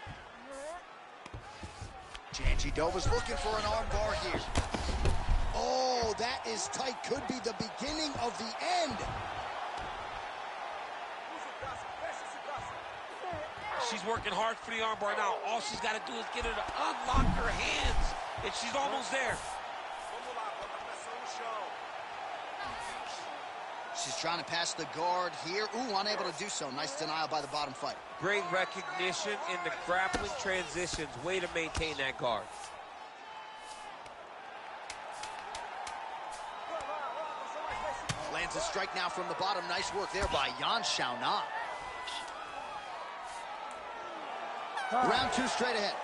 [SPEAKER 1] Jandiroba's looking for an arm bar here. Oh, that is tight. Could be the beginning of the end.
[SPEAKER 6] She's working hard for the armbar now. All she's got to do is get her to unlock her hands, and she's almost there.
[SPEAKER 1] She's trying to pass the guard here. Ooh, unable to do so. Nice denial by the bottom fighter.
[SPEAKER 6] Great recognition in the grappling transitions. Way to maintain that guard.
[SPEAKER 1] Lands a strike now from the bottom. Nice work there by Xiaonan. Round two straight ahead.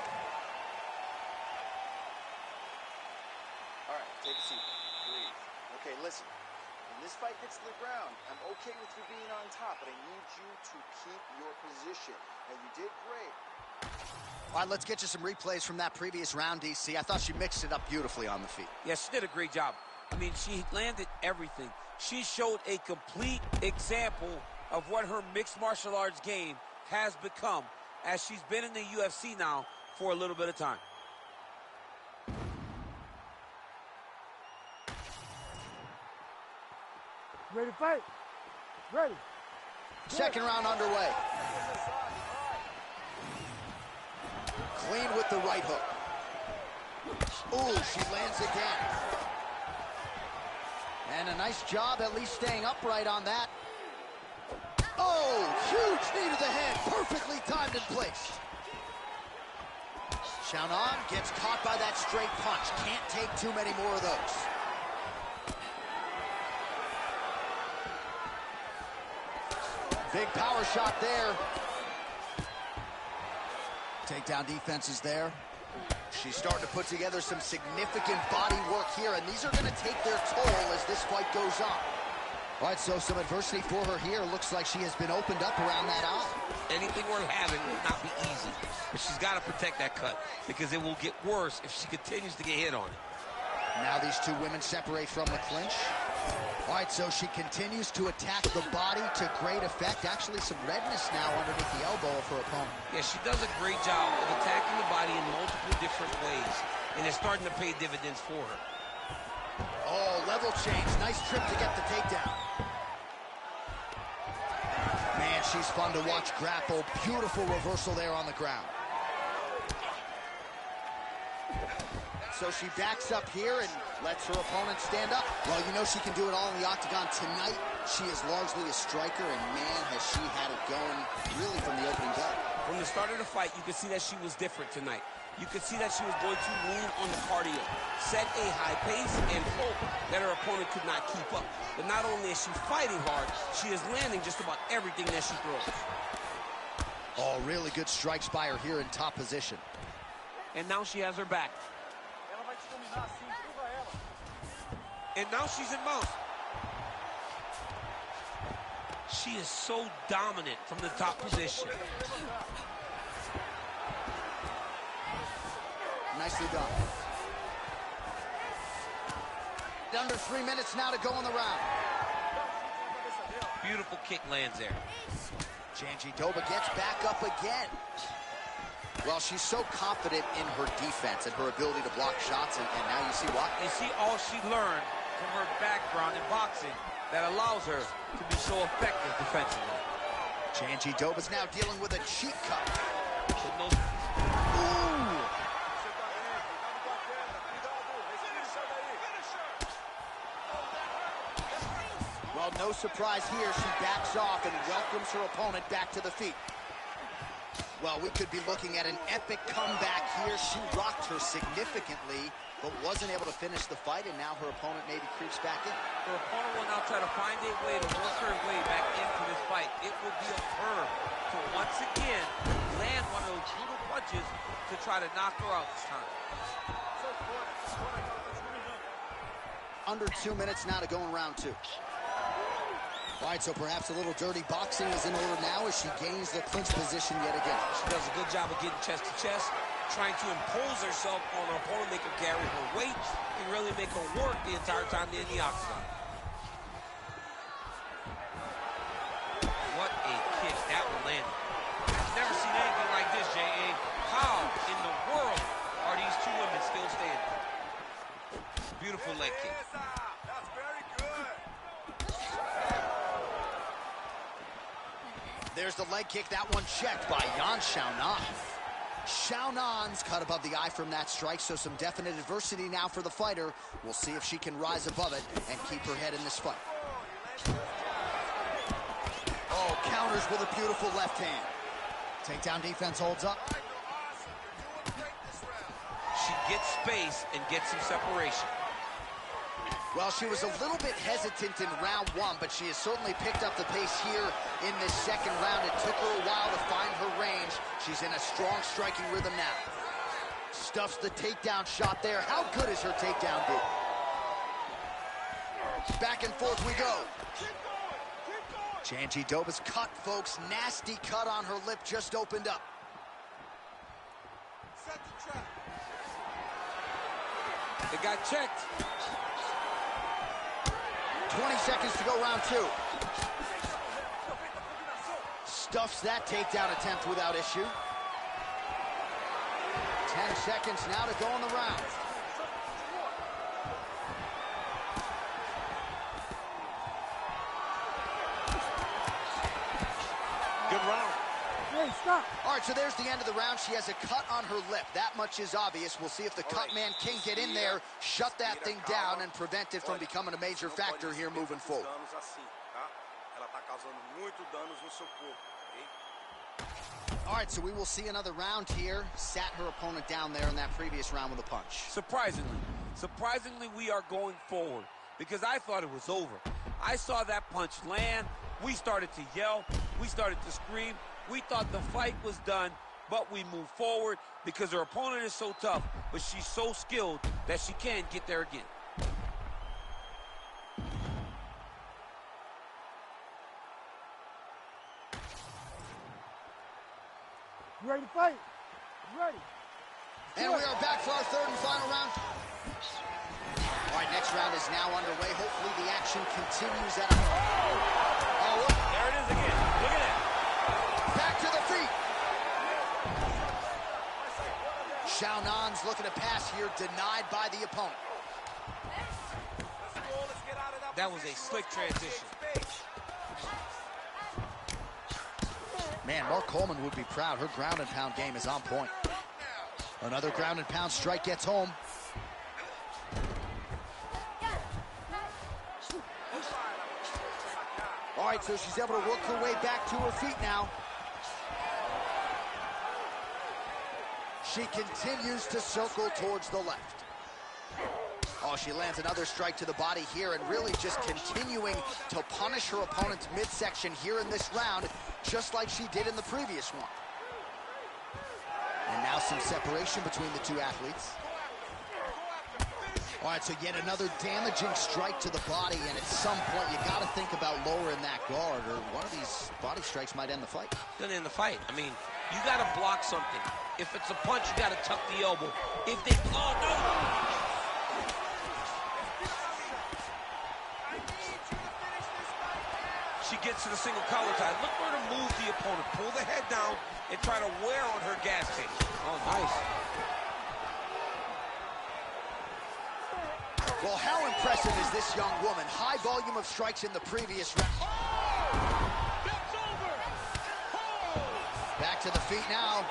[SPEAKER 7] All right, take a seat. Breathe. Okay, listen. When this fight gets to the ground, I'm okay with you being on top, but I need you to keep your position. Now, you did great.
[SPEAKER 1] All right, let's get you some replays from that previous round, DC. I thought she mixed it up beautifully on the feet.
[SPEAKER 6] Yes, she did a great job. I mean, she landed everything. She showed a complete example of what her mixed martial arts game has become, as she's been in the UFC now for a little bit of time.
[SPEAKER 3] Ready to fight? Ready.
[SPEAKER 1] Second round underway. Clean with the right hook. Ooh, she lands again. And a nice job at least staying upright on that. Oh, huge knee to the head, perfectly timed in place. Xiaonan gets caught by that straight punch. Can't take too many more of those. Big power shot there. Takedown defense is there. She's starting to put together some significant body work here, and these are going to take their toll as this fight goes on. All right, so some adversity for her here. Looks like she has been opened up around that eye.
[SPEAKER 6] Anything worth having will not be easy, but she's got to protect that cut because it will get worse if she continues to get hit on it.
[SPEAKER 1] Now these two women separate from the clinch. All right, so she continues to attack the body to great effect. Actually, some redness now underneath the elbow of her opponent.
[SPEAKER 6] Yeah, she does a great job of attacking the body in multiple different ways, and it's starting to pay dividends for her.
[SPEAKER 1] Oh, level change. Nice trip to get the takedown. Man, she's fun to watch grapple. Beautiful reversal there on the ground. So she backs up here and lets her opponent stand up. Well, you know she can do it all in the octagon tonight. She is largely a striker, and man, has she had it going really from the opening bell.
[SPEAKER 6] From the start of the fight, you could see that she was different tonight. You could see that she was going to lean on the cardio, set a high pace, and hope that her opponent could not keep up. But not only is she fighting hard, she is landing just about everything that she throws.
[SPEAKER 1] Oh, really good strikes by her here in top position.
[SPEAKER 6] And now she has her back. And now she's in mount. She is so dominant from the top position.
[SPEAKER 1] Nicely done. Under 3 minutes now to go in the round.
[SPEAKER 6] Beautiful kick lands there.
[SPEAKER 1] Jandiroba gets back up again. Well, she's so confident in her defense and her ability to block shots, and now you see why.
[SPEAKER 4] You see all she learned from her background in boxing that allows her to be so effective defensively.
[SPEAKER 1] Jandiroba's now dealing with a cheek cut.
[SPEAKER 6] Ooh.
[SPEAKER 1] Well, no surprise here. She backs off and welcomes her opponent back to the feet. Well, we could be looking at an epic comeback here. She rocked her significantly, but wasn't able to finish the fight, and now her opponent maybe creeps back in.
[SPEAKER 4] Her opponent will now try to find a way to work her way back into this fight. It will be on her to once again land one of those brutal punches to try to knock her out this time.
[SPEAKER 1] Under 2 minutes now to go in round 2. All right, so perhaps a little dirty boxing is in order now as she gains the clinch position yet again.
[SPEAKER 6] She does a good job of getting chest to chest, trying to impose herself on her opponent, make her carry her weight, and really make her work the entire time they're in the octagon. What a kick that one landed. I've never seen anything like this, J.A. How in the world are these two women still standing? Beautiful leg kick.
[SPEAKER 5] That's very good.
[SPEAKER 1] There's the leg kick. That one checked by Xiaonan. Xiaonan's cut above the eye from that strike, so some definite adversity now for the fighter. We'll see if she can rise above it and keep her head in this fight. Oh, counters with a beautiful left hand. Takedown defense holds up.
[SPEAKER 6] She gets space and gets some separation.
[SPEAKER 1] Well, she was a little bit hesitant in round 1, but she has certainly picked up the pace here in this second round. It took her a while to find her range. She's in a strong striking rhythm now. Stuffs the takedown shot there. How good is her takedown do? Back and forth we go. Jandiroba's cut, folks. Nasty cut on her lip just opened up.
[SPEAKER 5] Set the trap.
[SPEAKER 4] It got checked.
[SPEAKER 1] 20 seconds to go, round 2. Stuffs that takedown attempt without issue. 10 seconds now to go in the round.
[SPEAKER 3] Good round. Hey, stop.
[SPEAKER 1] All right, so there's the end of the round. She has a cut on her lip. That much is obvious. We'll see if the cut man can get in there, shut that thing down, and prevent it from becoming a major factor here moving forward. All right, so we will see another round here. Sat her opponent down there in that previous round with a punch.
[SPEAKER 4] Surprisingly, we are going forward because I thought it was over. I saw that punch land. We started to yell. We started to scream. We thought the fight was done, but we moved forward because her opponent is so tough, but she's so skilled that she can get there again.
[SPEAKER 3] You ready to fight? You ready?
[SPEAKER 1] And we are back for our third and final round. All right, next round is now underway. Hopefully the action continues at a... Oh, look.
[SPEAKER 4] There it is again. Look at that.
[SPEAKER 1] Back to the feet. Xiaonan's looking to pass here, denied by the opponent.
[SPEAKER 6] That was a slick transition.
[SPEAKER 1] Man, Mark Coleman would be proud. Her ground and pound game is on point. Another ground and pound strike gets home. All right, so she's able to work her way back to her feet now. She continues to circle towards the left. Oh, she lands another strike to the body here and really just continuing to punish her opponent's midsection here in this round, just like she did in the previous one. And now some separation between the two athletes. All right, so yet another damaging strike to the body, and at some point you got to think about lowering that guard, or one of these body strikes might end the fight.
[SPEAKER 6] It's gonna end the fight. I mean, you got to block something. If it's a punch, you got to tuck the elbow. If they, oh no! She gets to the single collar tie. Look for her to move the opponent. Pull the head down and try to wear on her gas tank. Oh, nice.
[SPEAKER 1] Well, how impressive is this young woman? High volume of strikes in the previous round.
[SPEAKER 2] Oh! It's over! Oh!
[SPEAKER 1] Back to the feet now.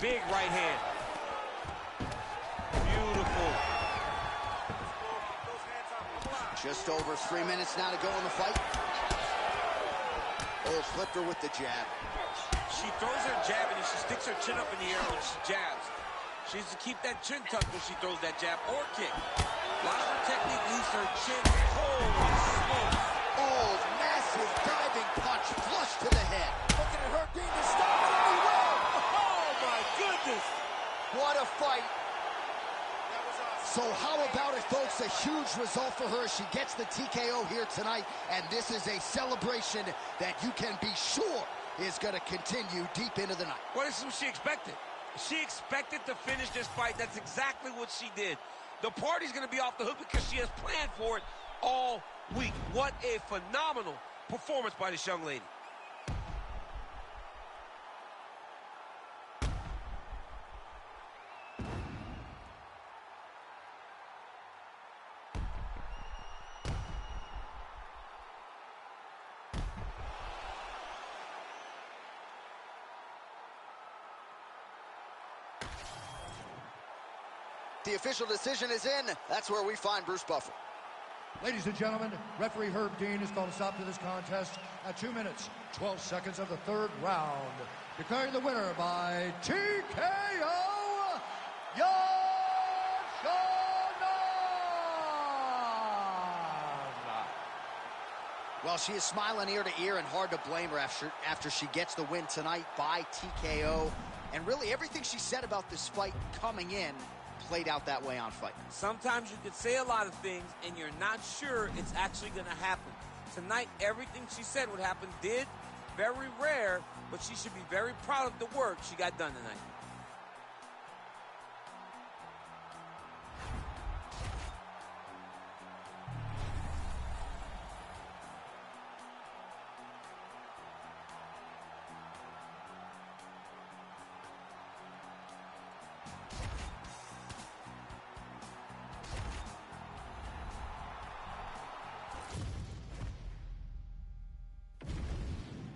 [SPEAKER 6] Big right hand. Beautiful.
[SPEAKER 1] Just over 3 minutes now to go in the fight. Oh, flipped her with the jab.
[SPEAKER 6] She throws her jab and she sticks her chin up in the air when she jabs. She needs to keep that chin tucked when she throws that jab or kick. A lot of her technique leaves her chin. Holy smokes.
[SPEAKER 1] Oh, massive diving punch flush to the head. Looking at her being to stop it really well.
[SPEAKER 6] Oh my goodness.
[SPEAKER 1] What a fight. So how about it, folks? A huge result for her. She gets the TKO here tonight, and this is a celebration that you can be sure is going to continue deep into the night.
[SPEAKER 6] What is what she expected? She expected to finish this fight. That's exactly what she did. The party's going to be off the hook because she has planned for it all week. What a phenomenal performance by this young lady.
[SPEAKER 1] The official decision is in. That's where we find Bruce Buffer.
[SPEAKER 2] Ladies and gentlemen, referee Herb Dean has called a stop to this contest at 2 minutes, 12 seconds of the third round. Declaring the winner by TKO, Xiaonan!
[SPEAKER 1] Well, she is smiling ear to ear, and hard to blame her after she gets the win tonight by TKO. And really everything she said about this fight coming in played out that way on fight.
[SPEAKER 6] Sometimes you could say a lot of things and you're not sure it's actually going to happen. Tonight, everything she said would happen did. Very rare, but she should be very proud of the work she got done tonight.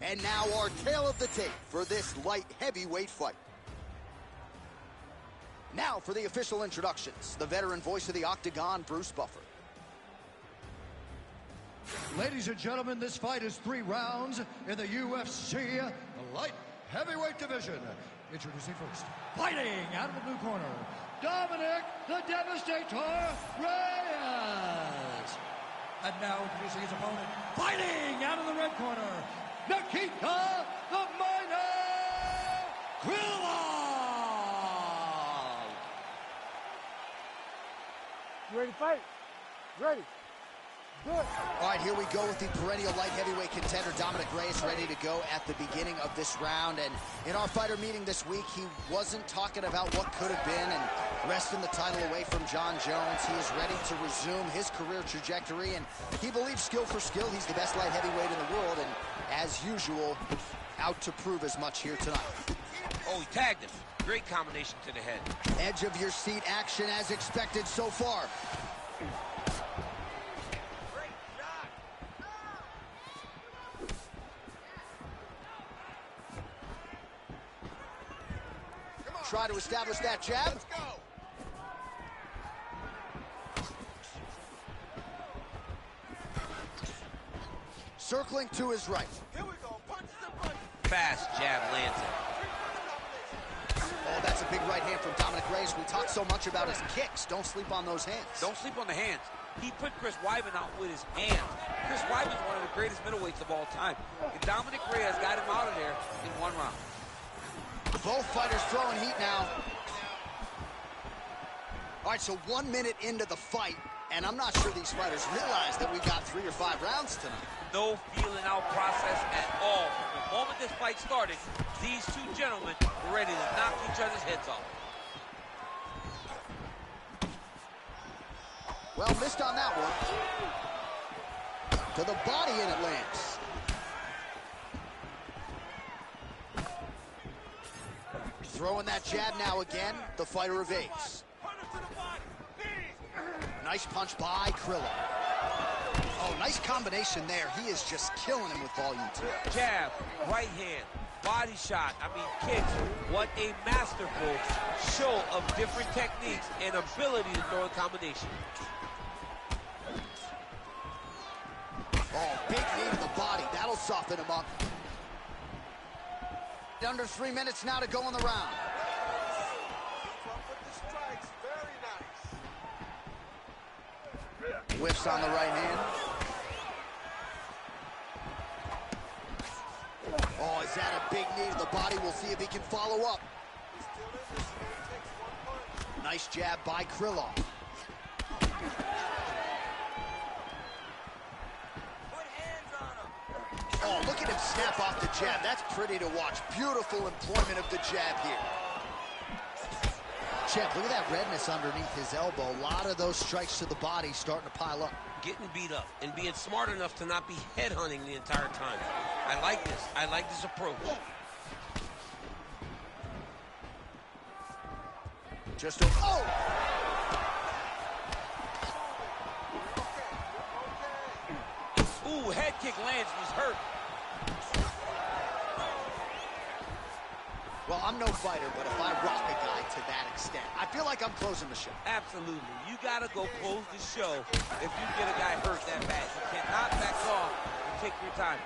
[SPEAKER 1] And now our tale of the tape for this light heavyweight fight. Now for the official introductions, the veteran voice of the Octagon, Bruce Buffer.
[SPEAKER 2] Ladies and gentlemen, this fight is 3 rounds in the UFC light heavyweight division. Introducing first, fighting out of the blue corner, Dominck the Devastator Reyes. And now introducing his opponent, fighting out of the red corner, Nikita the Miner Krylov.
[SPEAKER 3] You ready to fight? Ready. Do it.
[SPEAKER 1] All right, here we go with the perennial light heavyweight contender, Dominck Reyes, ready to go at the beginning of this round. And in our fighter meeting this week, he wasn't talking about what could have been and wresting the title away from Jon Jones. He is ready to resume his career trajectory, and he believes skill for skill, he's the best light heavyweight in the world, and as usual, out to prove as much here tonight.
[SPEAKER 6] Oh, he tagged him. Great combination to the head.
[SPEAKER 1] Edge of your seat action as expected so far. try to establish that jab.
[SPEAKER 7] Let's go.
[SPEAKER 1] Circling to his right.
[SPEAKER 7] Here we go. Punches and punches.
[SPEAKER 6] Fast jab lands it.
[SPEAKER 1] Oh, that's a big right hand from Dominck Reyes. We talk so much about his kicks. Don't sleep on those hands.
[SPEAKER 4] Don't sleep on the hands. He put Chris Weidman out with his hands. Chris Weidman's one of the greatest middleweights of all time. And Dominck Reyes got him out of there in 1 round.
[SPEAKER 1] Both fighters throwing heat now. All right, so 1 minute into the fight, and I'm not sure these fighters realize that we got 3 or 5 rounds tonight.
[SPEAKER 4] No feeling out process at all. From the moment this fight started, these two gentlemen were ready to knock each other's heads off.
[SPEAKER 1] Well, missed on that one. To the body, and it lands. Throwing that jab now again. The fighter evades. Nice punch by Krylov. Oh, nice combination there. He is just killing him with volume too.
[SPEAKER 4] Jab, right hand, body shot, kicks. What a masterful show of different techniques and ability to throw a combination.
[SPEAKER 1] Oh, big knee to the body. That'll soften him up. Under 3 minutes now to go in the round. Whiffs on the right hand. Oh, is that a big knee to the body? We'll see if he can follow up. Nice jab by Krylov. Oh, look at him snap off the jab. That's pretty to watch. Beautiful employment of the jab here. Champ, look at that redness underneath his elbow. A lot of those strikes to the body starting to pile up.
[SPEAKER 6] Getting beat up and being smart enough to not be headhunting the entire time. I like this. I like this approach.
[SPEAKER 1] Just a... Oh!
[SPEAKER 4] Ooh, head kick lands, he's hurt.
[SPEAKER 1] Well, I'm no fighter, but if I rock a guy to that extent, I feel like I'm closing the show.
[SPEAKER 4] Absolutely. You got to go close the show if you get a guy hurt that bad. You cannot back off and take your time.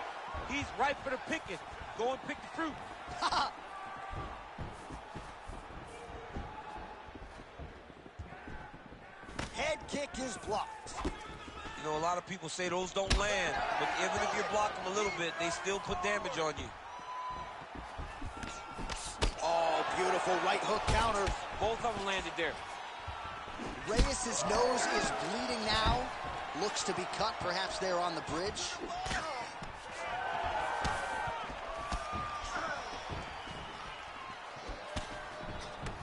[SPEAKER 4] He's ripe for the picking. Go and pick the fruit.
[SPEAKER 1] Head kick is blocked.
[SPEAKER 6] You know, a lot of people say those don't land, but even if you block them a little bit, they still put damage on you.
[SPEAKER 1] Oh, beautiful right hook counter.
[SPEAKER 4] Both of them landed there.
[SPEAKER 1] Reyes' nose is bleeding now. Looks to be cut, perhaps there on the bridge.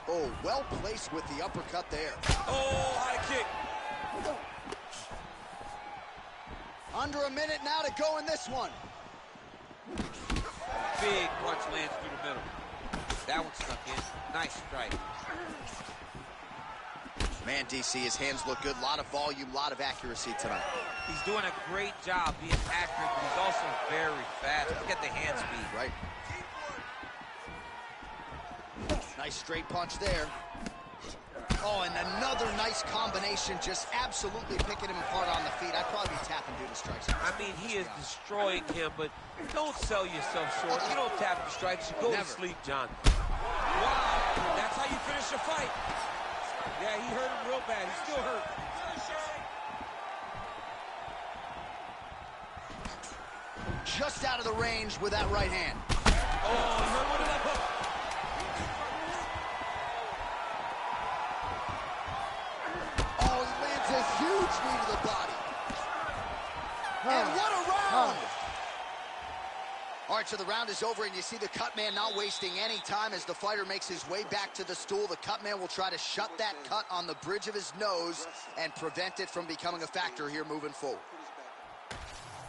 [SPEAKER 1] Oh, well placed with the uppercut there.
[SPEAKER 4] Oh, high kick.
[SPEAKER 1] Under a minute now to go in this one.
[SPEAKER 4] Big punch lands through the middle. That one stuck in. Nice strike.
[SPEAKER 1] Man, DC, his hands look good. A lot of volume, a lot of accuracy tonight.
[SPEAKER 4] He's doing a great job being accurate, but he's also very fast. Look at the hand speed.
[SPEAKER 1] Right. Nice straight punch there. Oh, and another nice combination, just absolutely picking him apart on the feet. I'd probably be tapping due to strikes.
[SPEAKER 4] I mean, he is destroying him, but don't sell yourself short. You don't tap the strikes. You go to sleep, John. Wow, that's how you finish a fight. Yeah, he hurt him real bad. He's still hurt.
[SPEAKER 1] Just out of the range with that right hand.
[SPEAKER 4] Oh, he hurt one of that hook.
[SPEAKER 1] Oh, he lands a huge knee to the body. And what a round! All right, so the round is over, and you see the cut man not wasting any time as the fighter makes his way back to the stool. The cut man will try to shut that cut on the bridge of his nose and prevent it from becoming a factor here moving forward.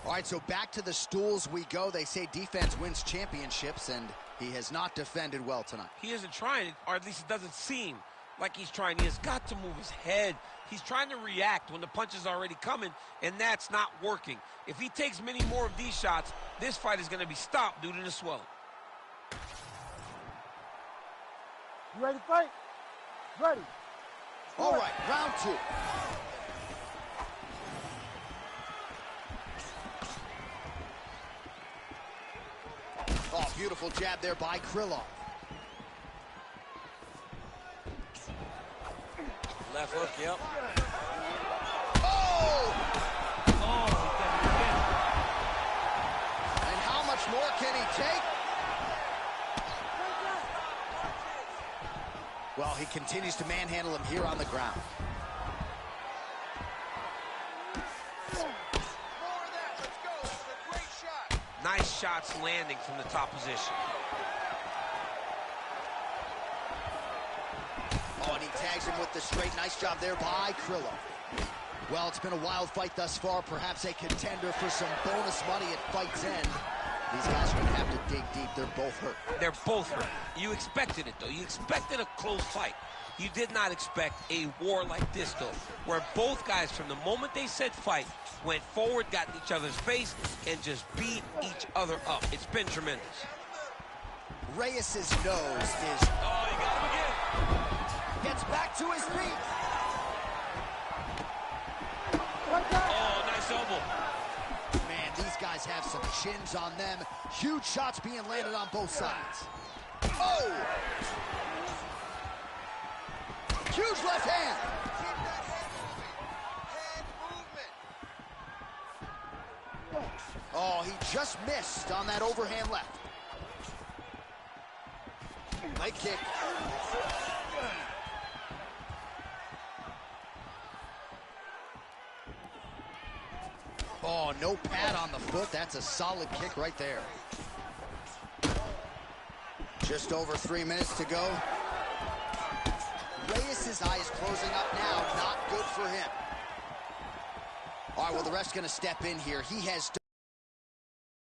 [SPEAKER 1] All right, so back to the stools we go. They say defense wins championships, and he has not defended well tonight.
[SPEAKER 6] He isn't trying, or at least it doesn't seem like he's trying. He has got to move his head. He's trying to react when the punch is already coming, and that's not working. If he takes many more of these shots, this fight is going to be stopped due to the swelling.
[SPEAKER 3] You ready to fight? Ready.
[SPEAKER 1] All right, round 2. Oh, beautiful jab there by Krylov.
[SPEAKER 6] Left hook, yep.
[SPEAKER 1] Oh! And how much more can he take? Well, he continues to manhandle him here on the ground.
[SPEAKER 7] More of that. Let's go. This is a great shot.
[SPEAKER 6] Nice shots landing from the top position.
[SPEAKER 1] Oh, and he tags him with the straight. Nice job there by Krylov. Well, it's been a wild fight thus far. Perhaps a contender for some bonus money at fight's end. These guys are going to have to dig deep. They're both hurt.
[SPEAKER 6] They're both hurt. You expected it, though. You expected a close fight. You did not expect a war like this, though, where both guys, from the moment they said fight, went forward, got in each other's face, and just beat each other up. It's been tremendous.
[SPEAKER 1] Reyes' nose is...
[SPEAKER 6] Oh, you got him again.
[SPEAKER 1] Gets back to his feet.
[SPEAKER 6] Oh, nice elbow.
[SPEAKER 1] Man, these guys have some chins on them. Huge shots being landed on both sides. Oh! Huge left hand.
[SPEAKER 7] Keep that head moving. Head movement.
[SPEAKER 1] Oh, he just missed on that overhand left. Leg kick. Oh, no pad on the foot. That's a solid kick right there. Just over 3 minutes to go. Reyes' eye is closing up now. Not good for him. All right, well, the ref's going to step in here. He has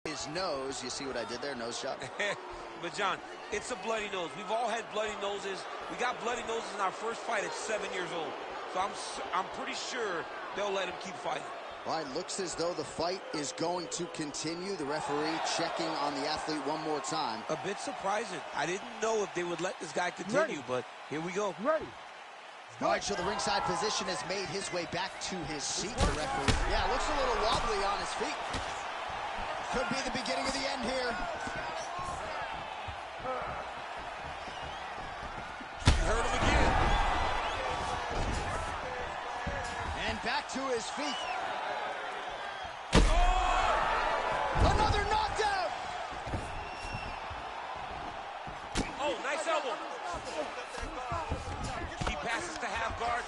[SPEAKER 1] his nose. You see what I did there? Nose shot.
[SPEAKER 6] But, John, it's a bloody nose. We've all had bloody noses. We got bloody noses in our first fight at 7 years old. So I'm pretty sure they'll let him keep fighting.
[SPEAKER 1] All right, looks as though the fight is going to continue. The referee checking on the athlete one more time.
[SPEAKER 6] A bit surprising. I didn't know if they would let this guy continue, but here we go.
[SPEAKER 3] Ready.
[SPEAKER 1] All right, so the ringside physician has made his way back to his seat, the referee. Yeah, looks a little wobbly on his feet. Could be the beginning of the end here.
[SPEAKER 6] You heard him again.
[SPEAKER 1] And back to his feet. Another knockdown!
[SPEAKER 6] Oh, nice elbow. He passes to half guard.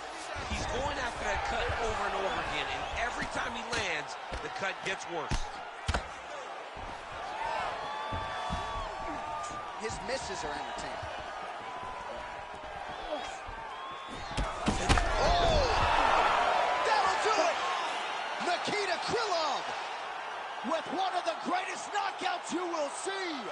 [SPEAKER 6] He's going after that cut over and over again, and every time he lands, the cut gets worse.
[SPEAKER 1] His misses are entertaining. Oh! That'll do it! Nikita Krylov with one of the greatest knockouts you will see!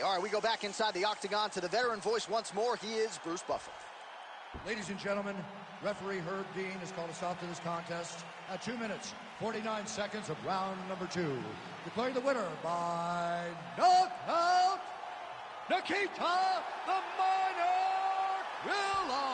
[SPEAKER 1] All right, we go back inside the octagon to the veteran voice once more. He is Bruce Buffer.
[SPEAKER 2] Ladies and gentlemen, referee Herb Dean has called a stop to this contest at 2 minutes, 49 seconds of round number 2. Declaring the winner by knockout, Nikita the Monarch Krylov.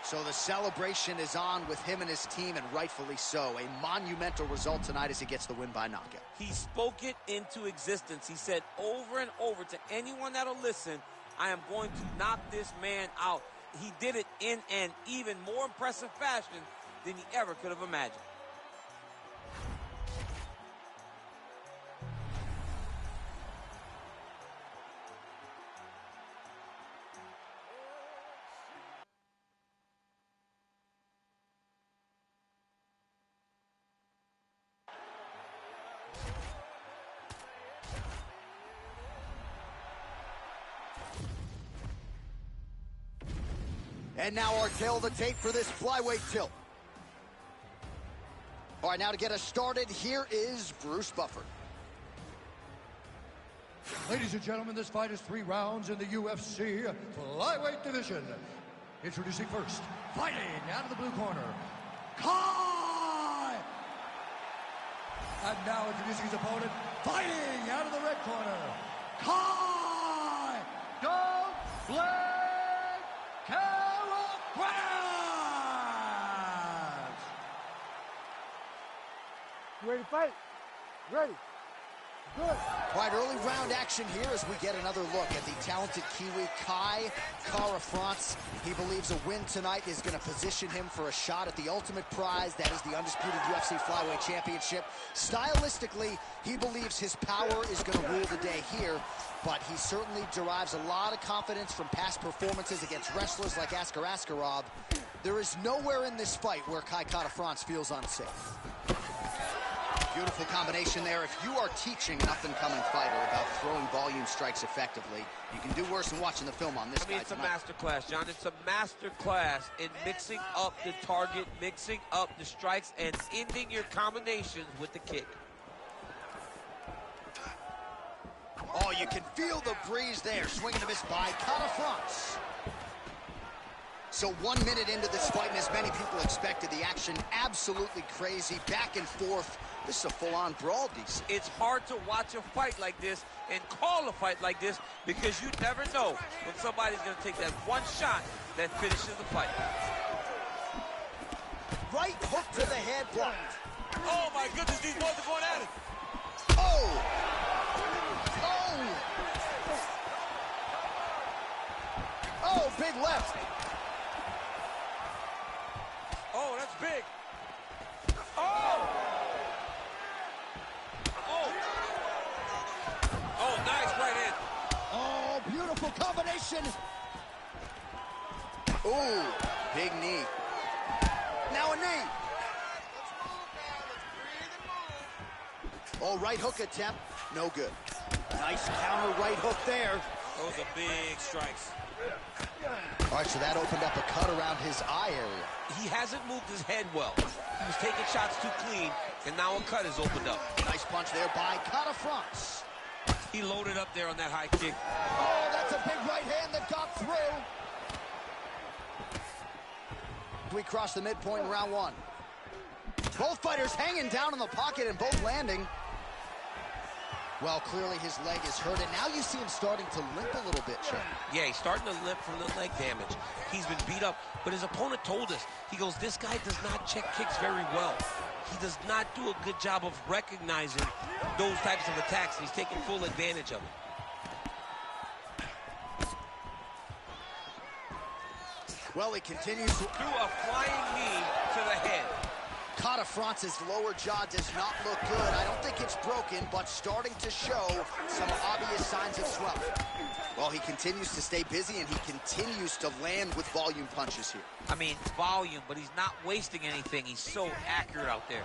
[SPEAKER 1] So the celebration is on with him and his team, and rightfully so. A monumental result tonight as he gets the win by knockout.
[SPEAKER 6] He spoke it into existence. He said over and over to anyone that'll listen, I am going to knock this man out. He did it in an even more impressive fashion than he ever could have imagined.
[SPEAKER 1] And now our tail of the tape for this flyweight tilt. All right, now to get us started, here is Bruce Buffer.
[SPEAKER 2] Ladies and gentlemen, this fight is 3 rounds in the UFC Flyweight division. Introducing first, fighting out of the blue corner, Kai! And now introducing his opponent, fighting out of the red corner, Kai! Dominck! Kara-France!
[SPEAKER 3] You ready to fight? Ready. Good.
[SPEAKER 1] All right, early round action here as we get another look at the talented Kiwi Kara-France. He believes a win tonight is going to position him for a shot at the ultimate prize, that is the undisputed UFC Flyweight Championship. Stylistically, he believes his power is going to rule the day here, but he certainly derives a lot of confidence from past performances against wrestlers like Asakura. There is nowhere in this fight where Kara-France feels unsafe. Beautiful combination there. If you are teaching an up-and-coming fighter about throwing volume strikes effectively, you can do worse than watching the film on this guy
[SPEAKER 4] it's
[SPEAKER 1] tonight.
[SPEAKER 4] a master class, John. It's a master class in mixing up the target, mixing up the strikes, and ending your combinations with the kick.
[SPEAKER 1] Oh, you can feel the breeze there. Swing and a miss by Kara-France. So 1 minute into this fight, and as many people expected, the action absolutely crazy, back and forth. This is a full-on brawl, DC.
[SPEAKER 4] It's hard to watch a fight like this and call a fight like this because you never know when somebody's going to take that one shot that finishes the fight.
[SPEAKER 1] Right hook to the head, blocked.
[SPEAKER 4] Oh, my goodness, these boys are going at it.
[SPEAKER 1] Oh! Oh! Oh, big left.
[SPEAKER 4] Oh, that's big. Oh! Oh! Oh, nice right hand.
[SPEAKER 1] Oh, beautiful combination. Oh, big knee. Now a knee. Oh, right hook attempt. No good. Nice counter right hook there.
[SPEAKER 4] Those are big strikes.
[SPEAKER 1] All right, so that opened up a cut around his eye area.
[SPEAKER 4] He hasn't moved his head well. He was taking shots too clean, and now a cut is opened up.
[SPEAKER 1] Nice punch there by Kara-France.
[SPEAKER 4] He loaded up there on that high kick.
[SPEAKER 1] Oh, that's a big right hand that got through. We cross the midpoint in round 1. Both fighters hanging down in the pocket and both landing. Well, clearly his leg is hurt, and now you see him starting to limp a little bit, Choi.
[SPEAKER 4] Yeah, he's starting to limp from the leg damage. He's been beat up, but his opponent told us, he goes, this guy does not check kicks very well. He does not do a good job of recognizing those types of attacks, and he's taking full advantage of it.
[SPEAKER 1] Well, he continues to...
[SPEAKER 4] Threw a flying knee to the head.
[SPEAKER 1] Kara-France's lower jaw does not look good. I don't think it's broken, but starting to show some obvious signs of swelling. Well, he continues to stay busy, and he continues to land with volume punches here.
[SPEAKER 4] I mean, volume, but he's not wasting anything. He's so accurate out there.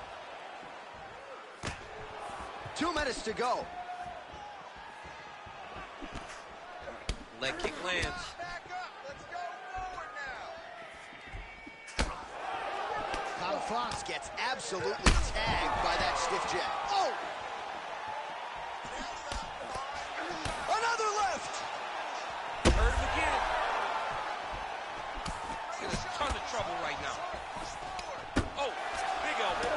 [SPEAKER 1] 2 minutes to go.
[SPEAKER 4] Leg kick lands.
[SPEAKER 1] Kara-France gets absolutely tagged by that stiff jab. Oh! Another left!
[SPEAKER 4] Hurt him again. He's in a ton of trouble right now. Oh, big elbow.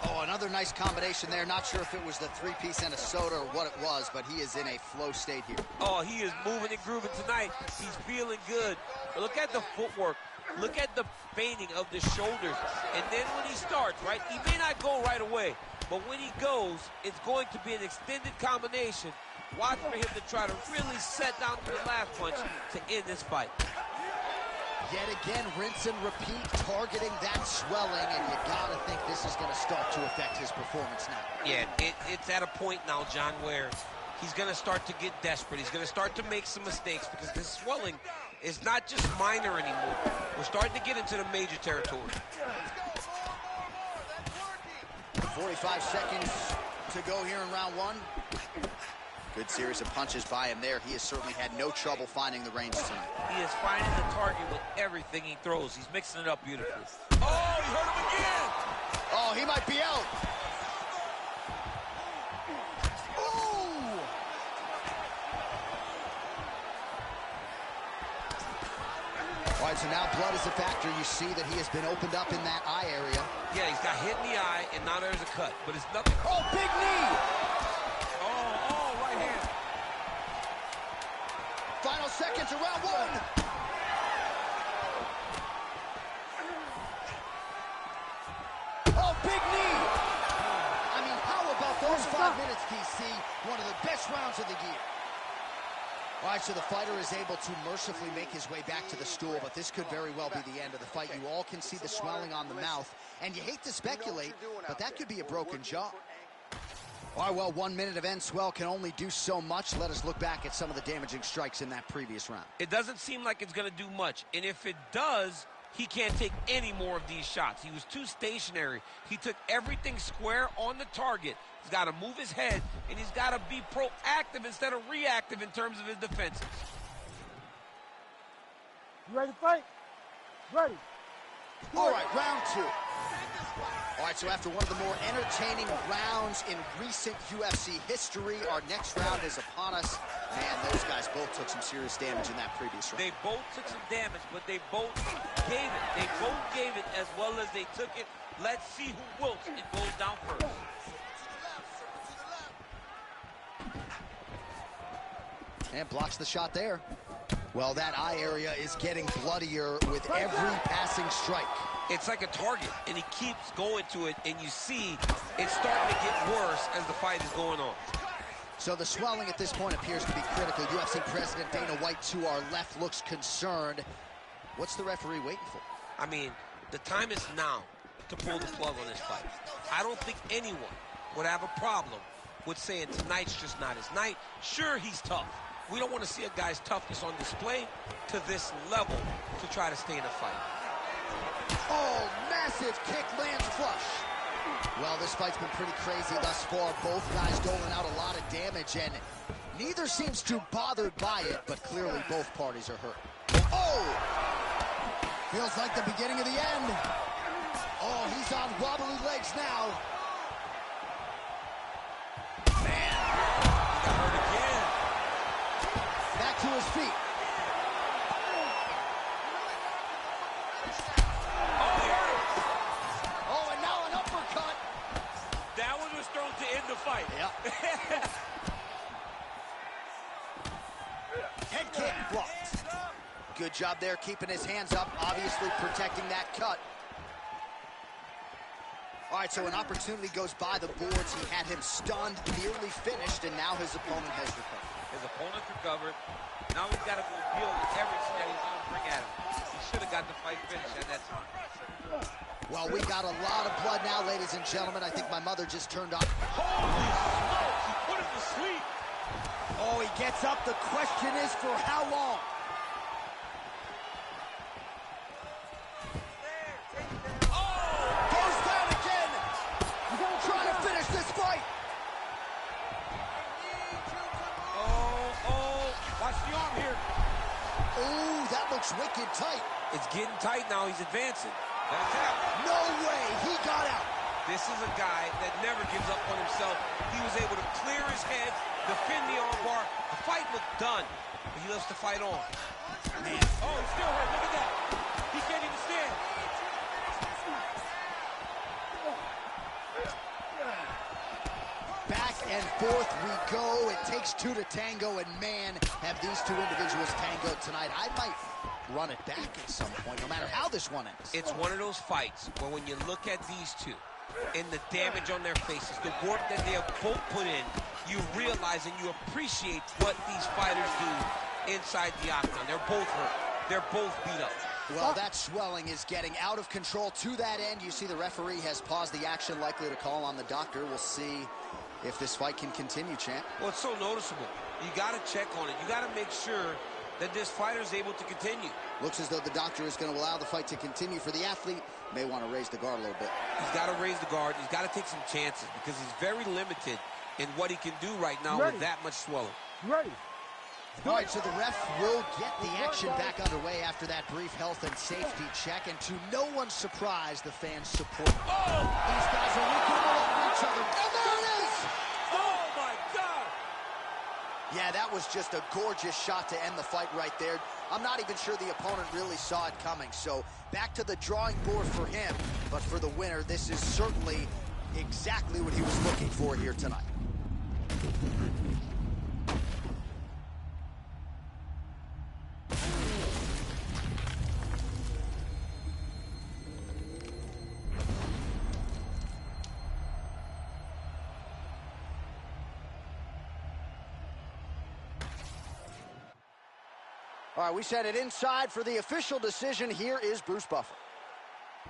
[SPEAKER 1] Oh, another nice combination there. Not sure if it was the 3-piece and a soda or what it was, but he is in a flow state here.
[SPEAKER 4] Oh, he is moving and grooving tonight. He's feeling good. Look at the footwork. Look at the bending of the shoulders. And then when he starts, right, he may not go right away, but when he goes, it's going to be an extended combination. Watch for him to try to really set down to the last punch to end this fight.
[SPEAKER 1] Yet again, rinse and repeat, targeting that swelling, and you gotta think this is gonna start to affect his performance now.
[SPEAKER 4] Yeah, it's at a point now, John, where he's gonna start to get desperate. He's gonna start to make some mistakes because this swelling is not just minor anymore. We're starting to get into the major territory.
[SPEAKER 1] 45 seconds to go here in round 1. Good series of punches by him there. He has certainly had no trouble finding the range tonight.
[SPEAKER 4] He is finding the target with everything he throws. He's mixing it up beautifully. Oh, he hurt him again!
[SPEAKER 1] Oh, he might be out. Ooh! All right, so now blood is a factor. You see that he has been opened up in that eye area.
[SPEAKER 4] Yeah, he's got hit in the eye, and now there's a cut. But it's nothing.
[SPEAKER 1] Oh, big knee!
[SPEAKER 4] Oh, right hand.
[SPEAKER 1] Final seconds of round one. Oh, big knee! I mean, how about those 5 minutes, DC? One of the best rounds of the year. All right, so the fighter is able to mercifully make his way back to the stool, but this could very well be the end of the fight. You all can see the swelling on the mouth, and you hate to speculate, but that could be a broken jaw. All right, well, 1 minute of end swell can only do so much. Let us look back at some of the damaging strikes in that previous round.
[SPEAKER 4] It doesn't seem like it's going to do much, and if it does, he can't take any more of these shots. He was too stationary. He took everything square on the target. He's got to move his head, and he's got to be proactive instead of reactive in terms of his defenses.
[SPEAKER 3] You ready to fight? Ready.
[SPEAKER 1] All right, round two. All right, so after one of the more entertaining rounds in recent UFC history, our next round is upon us. Man, those guys both took some serious damage in that previous round.
[SPEAKER 4] They both took some damage, but they both gave it. They both gave it as well as they took it. Let's see who wilts and goes down first.
[SPEAKER 1] And blocks the shot there. Well, that eye area is getting bloodier with every passing strike.
[SPEAKER 4] It's like a target, and he keeps going to it, and you see it's starting to get worse as the fight is going on.
[SPEAKER 1] So the swelling at this point appears to be critical. UFC President Dana White to our left looks concerned. What's the referee waiting for?
[SPEAKER 4] I mean, the time is now to pull the plug on this fight. I don't think anyone would have a problem with saying tonight's just not his night. Sure, he's tough. We don't want to see a guy's toughness on display to this level to try to stay in a fight.
[SPEAKER 1] Oh, massive kick lands flush. Well, this fight's been pretty crazy thus far. Both guys doling out a lot of damage, and neither seems too bothered by it, but clearly both parties are hurt. Oh! Feels like the beginning of the end. Oh, he's on wobbly legs now. Man.
[SPEAKER 4] He got hurt again.
[SPEAKER 1] Back to his feet. Oh, and now an uppercut.
[SPEAKER 4] That one was thrown to end the fight.
[SPEAKER 1] Yep. Head kick blocked. Good job there, keeping his hands up, obviously protecting that cut. All right, so an opportunity goes by the boards. He had him stunned, nearly finished, and now his opponent has recovered.
[SPEAKER 4] His opponent's recovered. Now he's got to go deal with everything that he's going to bring at him. He should have got the fight finished at that time.
[SPEAKER 1] Well, we got a lot of blood now, ladies and gentlemen. I think my mother just turned on.
[SPEAKER 4] Holy smokes, he put him to sleep.
[SPEAKER 1] Oh, he gets up. The question is for how long? Goes down again. Trying to finish this fight.
[SPEAKER 4] Oh, watch the arm here.
[SPEAKER 1] Ooh, that looks wicked tight.
[SPEAKER 4] It's getting tight now. He's advancing. That's out.
[SPEAKER 1] No way. He got out.
[SPEAKER 4] This is a guy that never gives up on himself. He was able to clear his head, defend the armbar. The fight looked done, but he loves to fight on.
[SPEAKER 1] Man.
[SPEAKER 4] Oh, he's still hurt. Look at that. He can't even stand.
[SPEAKER 1] Back and forth we go. It takes two to tango, and man, have these two individuals tangoed tonight. I might run it back at some point, no matter how this one ends.
[SPEAKER 4] It's one of those fights where when you look at these two and the damage on their faces, the work that they have both put in, you realize and you appreciate what these fighters do inside the octagon. They're both hurt. They're both beat up.
[SPEAKER 1] Well, that swelling is getting out of control. To that end, you see the referee has paused the action, likely to call on the doctor. We'll see if this fight can continue, champ.
[SPEAKER 4] Well, it's so noticeable. You got to check on it. You got to make sure that this fighter is able to continue.
[SPEAKER 1] Looks as though the doctor is going to allow the fight to continue. For the athlete, may want to raise the guard a little bit.
[SPEAKER 4] He's got to raise the guard. He's got to take some chances because he's very limited
[SPEAKER 6] and what he can do right now with that much swelling.
[SPEAKER 3] Ready.
[SPEAKER 1] All right, so the ref will get the action back underway after that brief health and safety check, and to no one's surprise, the fans support. Oh! These guys are looking all over each other, and there it is!
[SPEAKER 4] Oh, my God!
[SPEAKER 1] Yeah, that was just a gorgeous shot to end the fight right there. I'm not even sure the opponent really saw it coming, so back to the drawing board for him. But for the winner, this is certainly exactly what he was looking for here tonight. All right, we sent it inside for the official decision. Here is Bruce Buffer.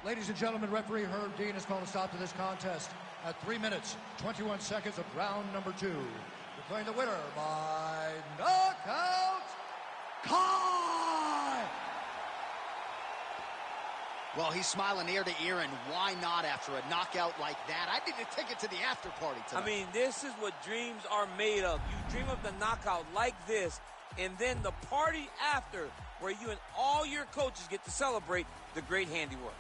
[SPEAKER 2] Ladies and gentlemen, referee Herb Dean has called a stop to this contest at 3 minutes, 21 seconds of round number 2. Declaring the winner by knockout, Kai!
[SPEAKER 1] Well, he's smiling ear to ear, and why not after a knockout like that? I need to take it to the after party tonight.
[SPEAKER 4] I mean, this is what dreams are made of. You dream of the knockout like this, and then the party after, where you and all your coaches get to celebrate the great handiwork.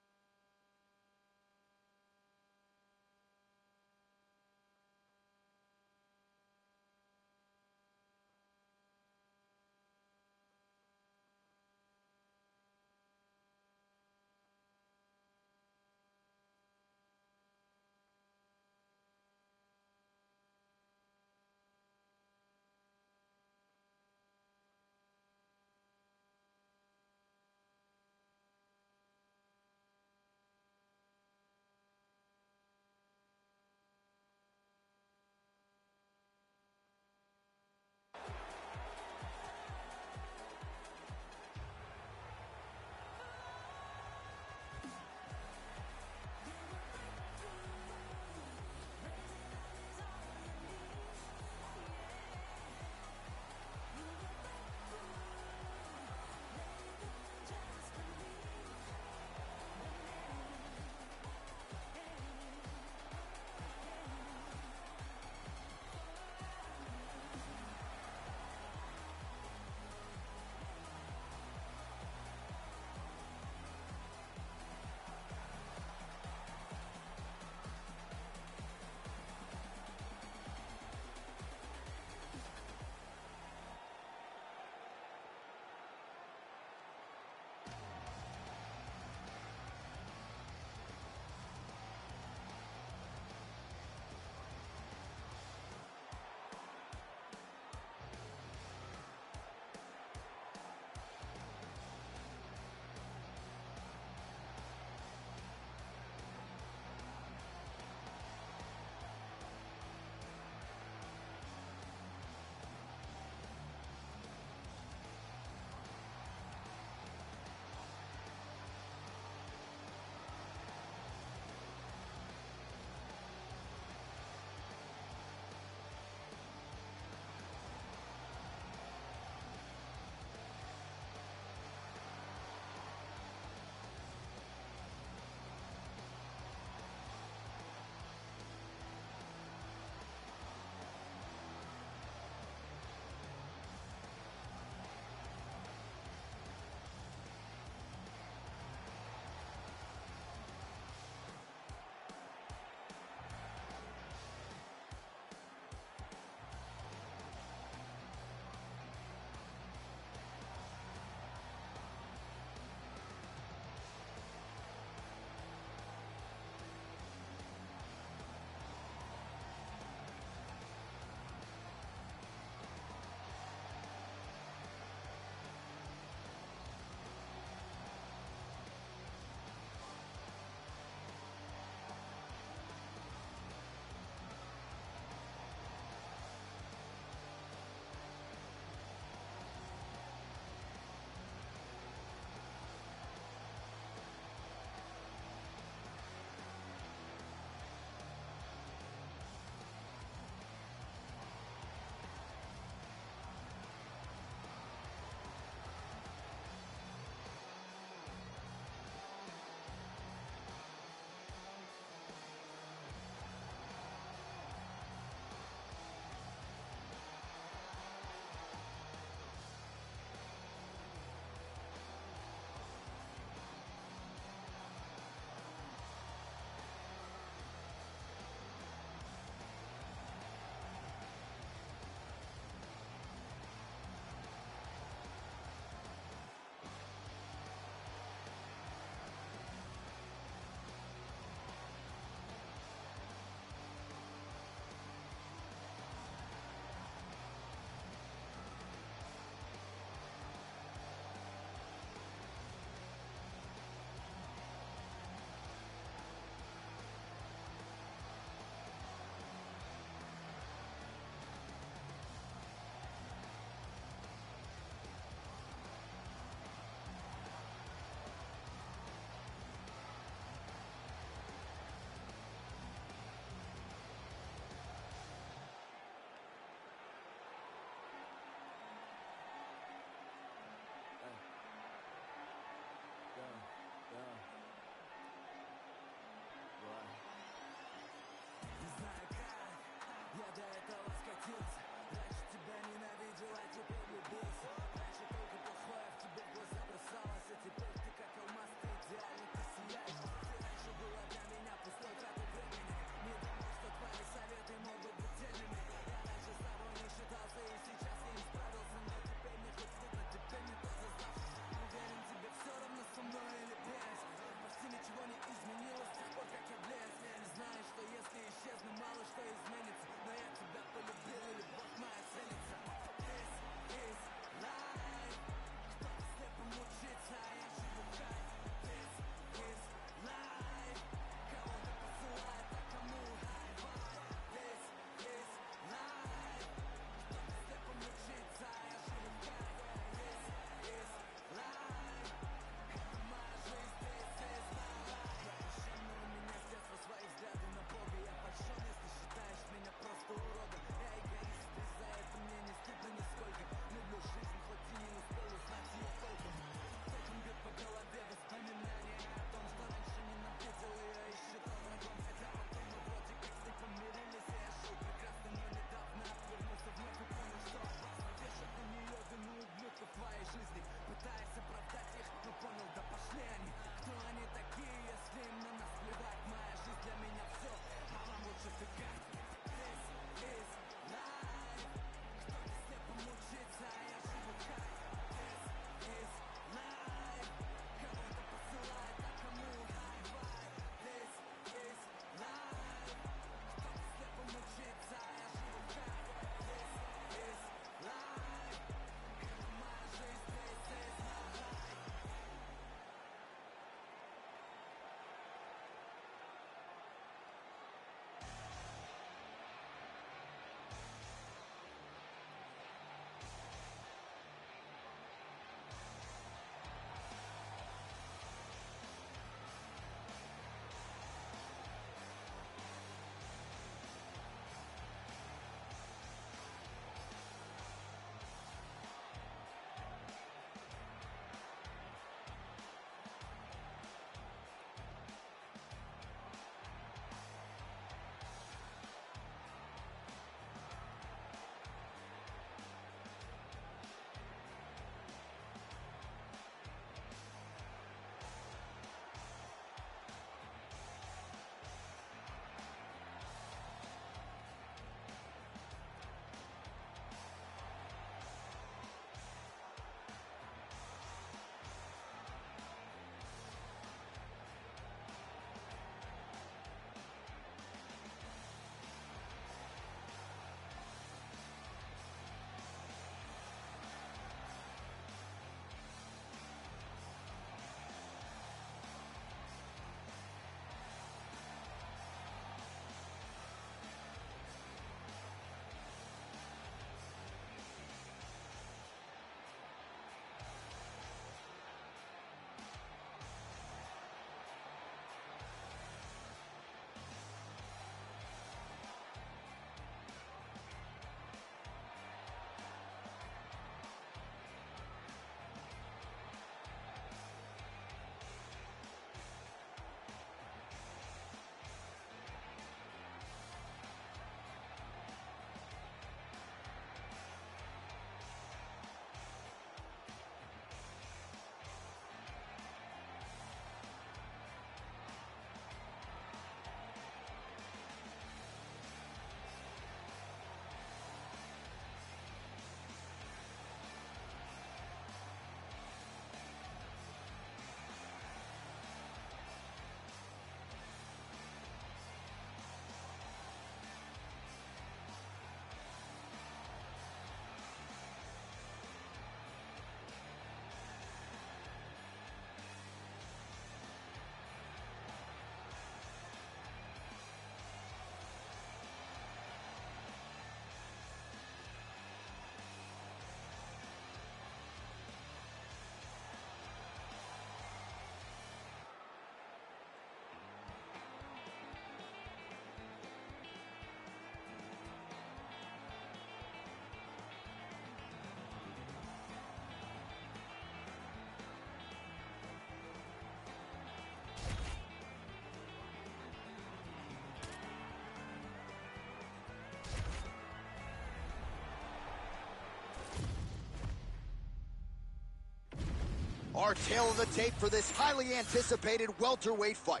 [SPEAKER 1] our tail of the tape for this highly anticipated welterweight fight.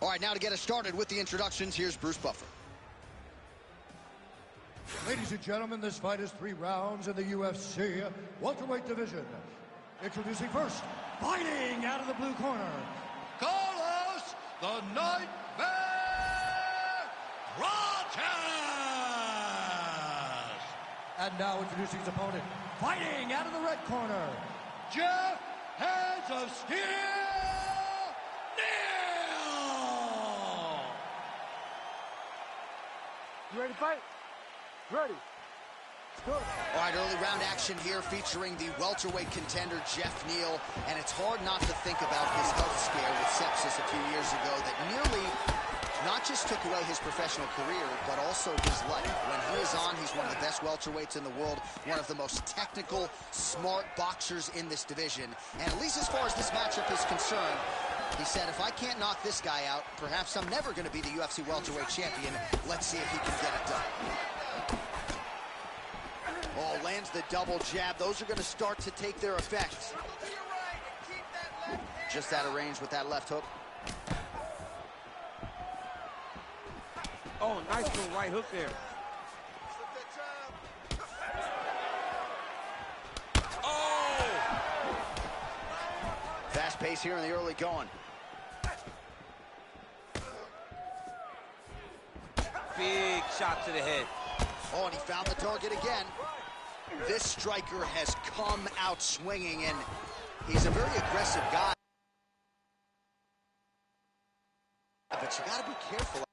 [SPEAKER 1] All right, now to get us started with the introductions, here's Bruce Buffer.
[SPEAKER 2] Ladies and gentlemen, this fight is 3 rounds in the UFC welterweight division. Introducing first, fighting out of the blue corner, Carlos the Nightmare Prates! And now introducing his opponent, fighting out of the red corner, Geoff Hands of Steel Neal!
[SPEAKER 3] You ready to fight? Ready. Good.
[SPEAKER 1] All right, early round action here featuring the welterweight contender, Geoff Neal. And it's hard not to think about his health scare with sepsis a few years ago that nearly not just took away his professional career, but also his life. When he is on, he's one of the best welterweights in the world, one of the most technical, smart boxers in this division. And at least as far as this matchup is concerned, he said, if I can't knock this guy out, perhaps I'm never going to be the UFC welterweight champion. Let's see if he can get it done. Oh, lands the double jab. Those are going to start to take their effect. Just out of range with that left hook.
[SPEAKER 6] Oh, nice little right hook there. Oh!
[SPEAKER 1] Fast pace here in the early going.
[SPEAKER 6] Big shot to the head.
[SPEAKER 1] Oh, and he found the target again. This striker has come out swinging, and he's a very aggressive guy. But you got to be careful